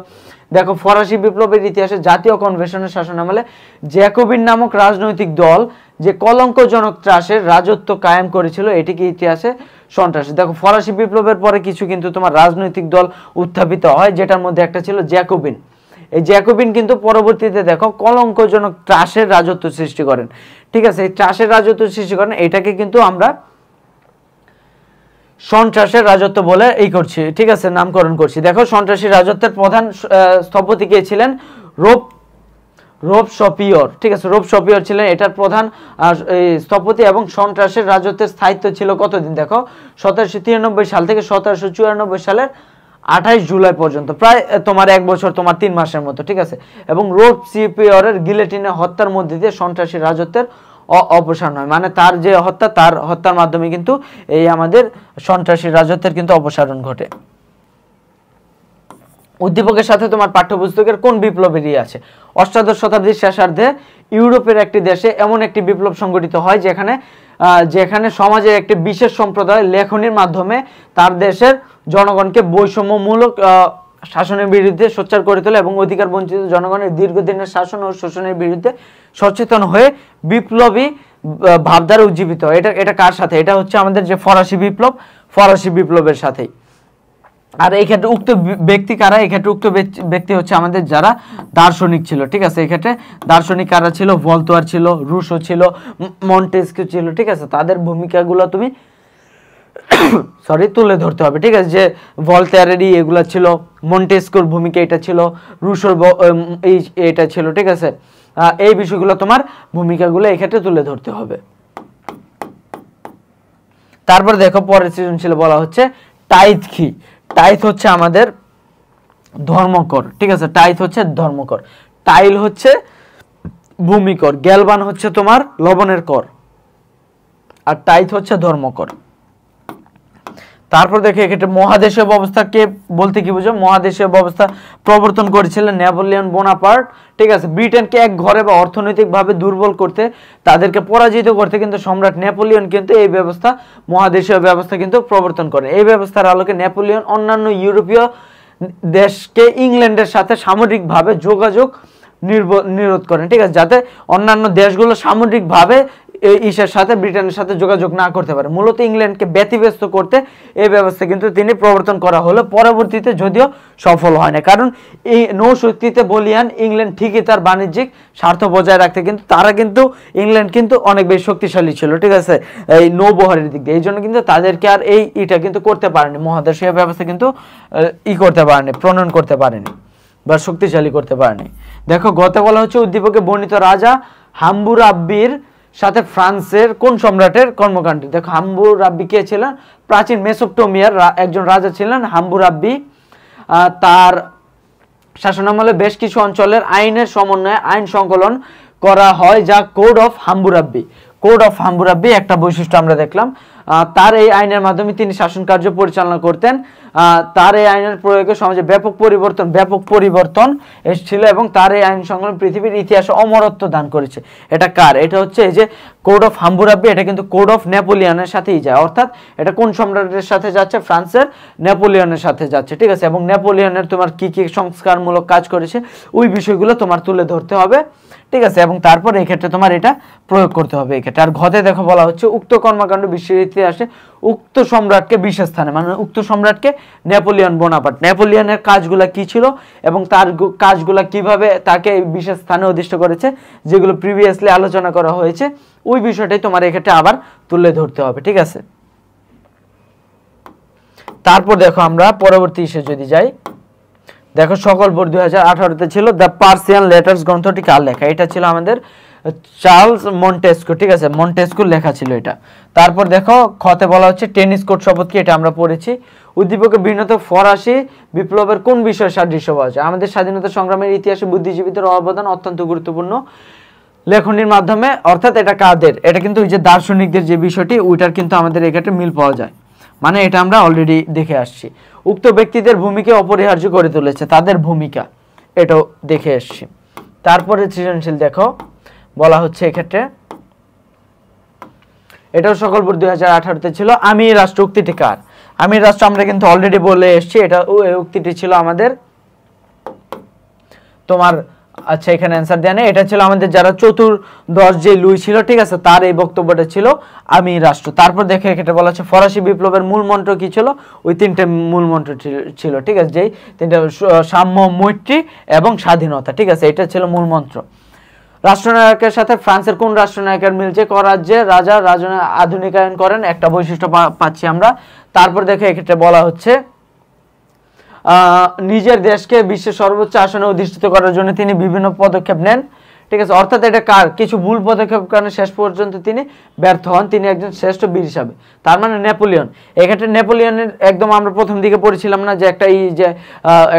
দেখো ফরাসি বিপ্লবের ইতিহাসে জাতীয় কনভেনশনের শাসনামলে জ্যাকোবিন নামক রাজনৈতিক দল যে কলঙ্কজনক ত্রাসের রাজত্ব কায়েম করেছিল, এটিকে ইতিহাসে সন্ত্রাস। দেখো ফরাসি বিপ্লবের পরে কিছু কিন্তু তোমার রাজনৈতিক দল উত্থাপিত হয়, যেটার মধ্যে একটা ছিল জ্যাকোবিন। এই জ্যাকোবিন কিন্তু পরবর্তীতে দেখো কলঙ্কজনক ত্রাসের রাজত্ব সৃষ্টি করেন, ঠিক আছে, এই ত্রাসের রাজত্ব সৃষ্টি করেন, এটাকে কিন্তু আমরা সন্ত্রাসের রাজত্ব বলে করছি, ঠিক আছে, নামকরণ করছি। দেখো সন্ত্রাসী রাজত্বের প্রধান স্থপতি কে ছিলেন, রোবশপিয়র, ঠিক আছে, রোবশপিয়র ছিলেন এটার প্রধান স্থপতি, এবং সন্ত্রাসের রাজত্বের স্থায়িত্ব ছিল কতদিন, দেখো 1793 সাল থেকে 1794 সালের 28 জুলাই পর্যন্ত, প্রায় তোমার 1 বছর তোমার 3 মাসের মতো, ঠিক আছে। এবং রোবশপিয়রের গিলেটিনে হত্যার মধ্যে দিয়ে সন্ত্রাসী রাজত্বের অপসারণ হয়, মানে তার যে হত্যা, তার হত্যার মাধ্যমে কিন্তু এই আমাদের সন্ত্রাসী রাজত্বের কিন্তু অপসারণ ঘটে। উদ্দীপকের সাথে তোমার পাঠ্যপুস্তকের কোন বিপ্লবেরই আছে, অষ্টাদশ শতাব্দীর শেষার্ধে ইউরোপের একটি দেশে এমন একটি বিপ্লব সংঘটিত হয় যেখানে সমাজের একটি বিশেষ সম্প্রদায় লেখনীর মাধ্যমে তার দেশের জনগণকে বৈষম্যমূলক শাসনের বিরুদ্ধে সোচ্চার করে তোলে, এবং অধিকার বঞ্চিত জনগণের দীর্ঘদিনের শাসন ও শোষণের বিরুদ্ধে সচেতন হয়ে বিপ্লবী ভাবধারা উজ্জীবিত হয়। এটা কার সাথে, এটা হচ্ছে আমাদের যে ফরাসি বিপ্লবের সাথেই। আর এই ক্ষেত্রে উক্ত ব্যক্তি কারা, এই ক্ষেত্রে উক্ত ব্যক্তি হচ্ছে আমাদের যারা দার্শনিক ছিল, ঠিক আছে, এই ক্ষেত্রে দার্শনিক কারা ছিল, ভলতেয়ার ছিল, রুশো ছিল, মন্টেস্কিউ ছিল, ঠিক আছে, তাদের ভূমিকাগুলো তুমি তুলে ধরতে হবে, ঠিক আছে, যে ভলতেয়ারেরই এগুলা ছিল, মন্টেস্কিউর ভূমিকা এটা ছিল, রুশোর এটা ছিল, ঠিক আছে, এই বিষয়গুলো তোমার ভূমিকাগুলো এই ক্ষেত্রে তুলে ধরতে হবে। তারপর দেখো পরের সৃজনশীল বলা হচ্ছে টাইথ কি, টাইথ হচ্ছে আমাদের ধর্মকর, ঠিক আছে, টাইথ হচ্ছে ধর্মকর, টাইল হচ্ছে ভূমিকর, গ্যালবান হচ্ছে তোমার লবণের কর, আর টাইথ হচ্ছে ধর্মকর। তারপর দেখে এক্ষেত্রে মহাদেশীয় ব্যবস্থাকে বলতে কি বুঝো, মহাদেশীয় ব্যবস্থা প্রবর্তন করেছিলেন নেপোলিয়ন বোনাপার্ট, ঠিক আছে, ব্রিটেনকে এক ঘরে বা অর্থনৈতিকভাবে দুর্বল করতে, তাদেরকে পরাজিত করতে কিন্তু সম্রাট নেপোলিয়ন কিন্তু এই ব্যবস্থা, মহাদেশীয় ব্যবস্থা কিন্তু প্রবর্তন করেন। এই ব্যবস্থার আলোকে নেপোলিয়ন অন্যান্য ইউরোপীয় দেশকে ইংল্যান্ডের সাথে সামরিকভাবে যোগাযোগ নিরোধ করেন, ঠিক আছে, যাতে অন্যান্য দেশগুলো সামরিকভাবে ইসের সাথে ব্রিটেনের সাথে যোগাযোগ না করতে পারে, মূলত ইংল্যান্ডকে ব্যতিব্যস্ত করতে এই ব্যবস্থা কিন্তু তিনি প্রবর্তন করা হলো, পরবর্তীতে যদিও সফল হয় না, কারণ এই নৌশক্তিতে বলিয়ান ইংল্যান্ড ঠিকই তার বাণিজ্যিক স্বার্থ বজায় রাখতে, কিন্তু তারা কিন্তু ইংল্যান্ড কিন্তু অনেক বেশি শক্তিশালী ছিল, ঠিক আছে, এই নৌবহরের দিক দিয়ে, এই জন্য কিন্তু তাদেরকে আর এটা কিন্তু করতে পারেনি, মহাদেশীয় ব্যবস্থা কিন্তু করতে পারেনি, প্রণয়ন করতে পারেনি বা শক্তিশালী করতে পারেনি। দেখো গত বলা হচ্ছে উদ্দীপকে বর্ণিত রাজা হাম্বুরাব্বির সাথে ফ্রান্সের কোন সম্রাটের কর্মকাণ্ড। দেখো হাম্বুরাব্বি কে ছিলেন, প্রাচীন মেসোপটেমিয়ার একজন রাজা ছিলেন হাম্বুরাব্বি। তার শাসনামলে বেশ কিছু অঞ্চলের আইনের সমন্বয়ে আইন সংকলন করা হয়, যা কোড অফ হাম্বুরাব্বি। কোড অফ হাম্বুরাব্বি একটা বৈশিষ্ট্য আমরা দেখলাম, তার এই আইনের মাধ্যমে তিনি শাসন কার্য পরিচালনা করতেন, তার এই আইনের প্রয়োগে সমাজে ব্যাপক পরিবর্তন এসেছিল, এবং তার এই আইন সংকলন পৃথিবীর ইতিহাসে অমরত্ব দান করেছে। এটা কার, এটা হচ্ছে এই যে কোড অফ হাম্বুরাব্বি, এটা কিন্তু কোড অফ নেপোলিয়নের সাথেই যায়, অর্থাৎ এটা কোন সম্রাটের সাথে যাচ্ছে, ফ্রান্সের নেপোলিয়নের সাথে যাচ্ছে, ঠিক আছে, এবং নেপোলিয়নের তোমার কি কি সংস্কারমূলক কাজ করেছে ওই বিষয়গুলো তোমার তুলে ধরতে হবে, ঠিক আছে, এবং তারপর এই ক্ষেত্রে তোমার এটা প্রয়োগ করতে হবে এই ক্ষেত্রে। আর ঘতে দেখো বলা হচ্ছে উক্ত কর্মকাণ্ড বিশ্বের ইতিহাসে উক্ত সম্রাটকে বিশেষ স্থানে, মানে উক্ত সম্রাটকে নেপোলিয়ন বোনাপার্ট, নেপোলিয়নের কাজগুলা কি ছিল এবং তার কাজগুলা কিভাবে তাকে বিশেষ স্থানে অধিষ্ঠ করেছে, যেগুলো প্রিভিয়াসলি আলোচনা করা হয়েছে, ওই বিষয়টাই তোমার এক্ষেত্রে আবার তুলে ধরতে হবে। ঠিক আছে, তারপর দেখো আমরা পরবর্তী ইস্যু যদি যাই, দেখো সকল বোর্ড 2018-তে ছিল দ্য পার্সিয়ান লেটার্স গ্রন্থটি কার লেখা, এটা ছিল আমাদের চার্লস মন্টেস্কো। ঠিক আছে, মন্টেস্কোর লেখা ছিল এটা। তারপর দেখো খতে বলা হচ্ছে টেনিস কোর্ট শপথ কি, এটা আমরা পড়েছি। উদ্দীপকে ভিন্নত ফরাসি বিপ্লবের কোন বিষয়ে সাদৃশ্য পাওয়া যায়, আমাদের স্বাধীনতা সংগ্রামের ইতিহাসে বুদ্ধিজীবীদের অবদান অত্যন্ত গুরুত্বপূর্ণ লেখনির মাধ্যমে, অর্থাৎ এটা কাদের, এটা কিন্তু ওই যে দার্শনিকদের যে বিষয়টি ওইটার কিন্তু আমাদের এক্ষেত্রে মিল পাওয়া যায়, মানে এটা আমরা অলরেডি দেখে আসছি। উক্ত ব্যক্তিদের ভূমিকা অপরিহার্য করে তুলেছে, তাদের ভূমিকা এটাও দেখে এসছি। তারপরে সৃজনশীল দেখো বলা হচ্ছে এক্ষেত্রে, এটাও সকল বোর্ড 2018-তে ছিল। আমি রাষ্ট্র উক্তিটি কার, আমি রাষ্ট্র আমরা কিন্তু অলরেডি বলে এসছি, এটা উক্তিটি ছিল আমাদের তোমার, আচ্ছা এখানে অ্যান্সার দেয়া নেই, এটা ছিল আমাদের যারা চতুর্দশ যে লুই ছিল, ঠিক আছে, তার এই বক্তব্যটা ছিল আমি রাষ্ট্র। তারপর দেখে এখানে বলা হচ্ছে ফরাসি বিপ্লবের মূল মন্ত্র কি ছিল, ওই তিনটে মূল মন্ত্র ছিল, ঠিক আছে, যেই তিনটা সাম্য, মৈত্রী এবং স্বাধীনতা। ঠিক আছে, এটা ছিল মূল মন্ত্র। রাষ্ট্রনায়কের সাথে ফ্রান্সের কোন রাষ্ট্রনায়কের মিলছে, রাজ্যে রাজা আধুনিকায়ন করেন, একটা বৈশিষ্ট্য পাচ্ছি আমরা। তারপর দেখে এক্ষেত্রে বলা হচ্ছে নিজের দেশকে বিশ্বের সর্বোচ্চ আসনে অধিষ্ঠিত করার জন্য তিনি বিভিন্ন পদক্ষেপ নেন। ঠিক আছে, অর্থাৎ এটা কার কিছু ভুল পদক্ষেপ কারণে শেষ পর্যন্ত তিনি ব্যর্থ হন, তিনি একজন শ্রেষ্ঠ বীর হিসাবে, তার মানে নেপোলিয়ন। এক্ষেত্রে নেপোলিয়নের একদম আমরা প্রথম দিকে পড়েছিলাম না যে একটা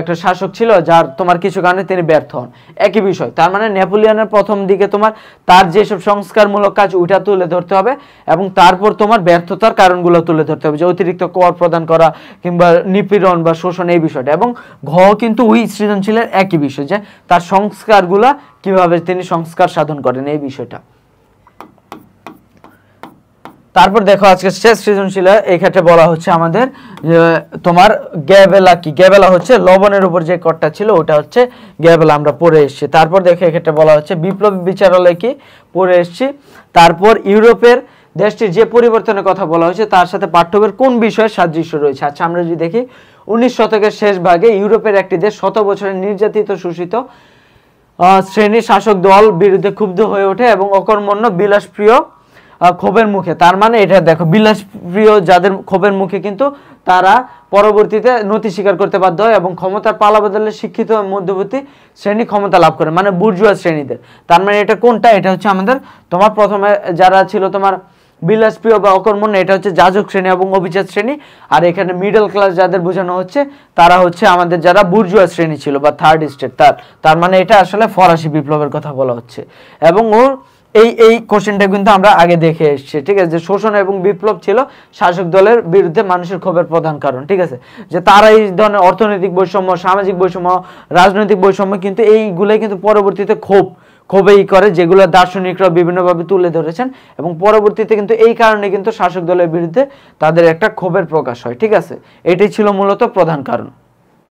একটা শাসক ছিল যার তোমার কিছু কারণে তিনি ব্যর্থ হন, একই বিষয়। তার মানে নেপোলিয়নের প্রথম দিকে তোমার তার যেসব সংস্কারমূলক কাজ ওইটা তুলে ধরতে হবে এবং তারপর তোমার ব্যর্থতার কারণগুলো তুলে ধরতে হবে, যে অতিরিক্ত কর প্রদান করা কিংবা নিপীড়ন বা শোষণ, এই বিষয়টা। এবং ঘ কিন্তু ওই সৃজনশীলের একই বিষয়, যে তার সংস্কারগুলা কিভাবে তিনি সংস্কার সাধন করেন, এই বিষয়টা। তারপর দেখো আজকে শেষ সৃজনশীল, এই ক্ষেত্রে বলা হচ্ছে আমাদের তোমার গ্যাবেলা কি, গ্যাবেলা হচ্ছে লবণের উপর যে করটা ছিল ওটা হচ্ছে গ্যাবেলা, আমরা পড়ে এসেছি। তারপর দেখো এই ক্ষেত্রে বলা হচ্ছে বিপ্লবী বিচারালয় কি, পড়ে এসেছি। তারপর ইউরোপের দেশটির যে পরিবর্তনের কথা বলা হয়েছে তার সাথে পাঠ্যবের কোন বিষয়ে সাদৃশ্য রয়েছে। আচ্ছা আমরা যদি দেখি 19 শতকের শেষ ভাগে ইউরোপের একটি দেশ শত বছরের নির্যাতিত শোষিত শ্রেণী শাসক দল বিরুদ্ধে ক্ষুব্ধ হয়ে ওঠে এবং অকর্মণ্য বিলাসপ্রিয় ক্ষোভের মুখে, তার মানে এটা দেখো বিলাসপ্রিয় যাদের ক্ষোভের মুখে কিন্তু তারা পরবর্তীতে নতি স্বীকার করতে বাধ্য হয় এবং ক্ষমতার পালা বদলে শিক্ষিত মধ্যবর্তী শ্রেণী ক্ষমতা লাভ করে, মানে বুর্জুয়া শ্রেণীদের। তার মানে এটা কোনটা, এটা হচ্ছে আমাদের তোমার প্রথমে যারা ছিল তোমার বিলাসপ্রিয় বা অকর্মণ্য, এটা হচ্ছে যাজক শ্রেণী এবং অভিজাত শ্রেণী। আর এখানে মিডল ক্লাস যাদের বোঝানো হচ্ছে তারা হচ্ছে আমাদের যারা বুর্জুয়া শ্রেণী ছিল বা থার্ড স্টেট, তার মানে এটা আসলে ফরাসি বিপ্লবের কথা বলা হচ্ছে। এবং ওর এই কোশ্চেনটা কিন্তু আমরা আগে দেখে এসেছি, ঠিক আছে, যে শোষণ এবং বিপ্লব ছিল শাসক দলের বিরুদ্ধে মানুষের ক্ষোভের প্রধান কারণ। ঠিক আছে, যে তারা এই ধরনের অর্থনৈতিক বৈষম্য, সামাজিক বৈষম্য, রাজনৈতিক বৈষম্য কিন্তু এইগুলোই কিন্তু পরবর্তীতে ক্ষোভেই করে, যেগুলো দার্শনিকরা বিভিন্নভাবে তুলে ধরেছেন এবং পরবর্তীতে কিন্তু এই কারণে কিন্তু শাসক দলের বিরুদ্ধে তাদের একটা ক্ষোভের প্রকাশ হয়। ঠিক আছে, এটাই ছিল মূলত প্রধান কারণ।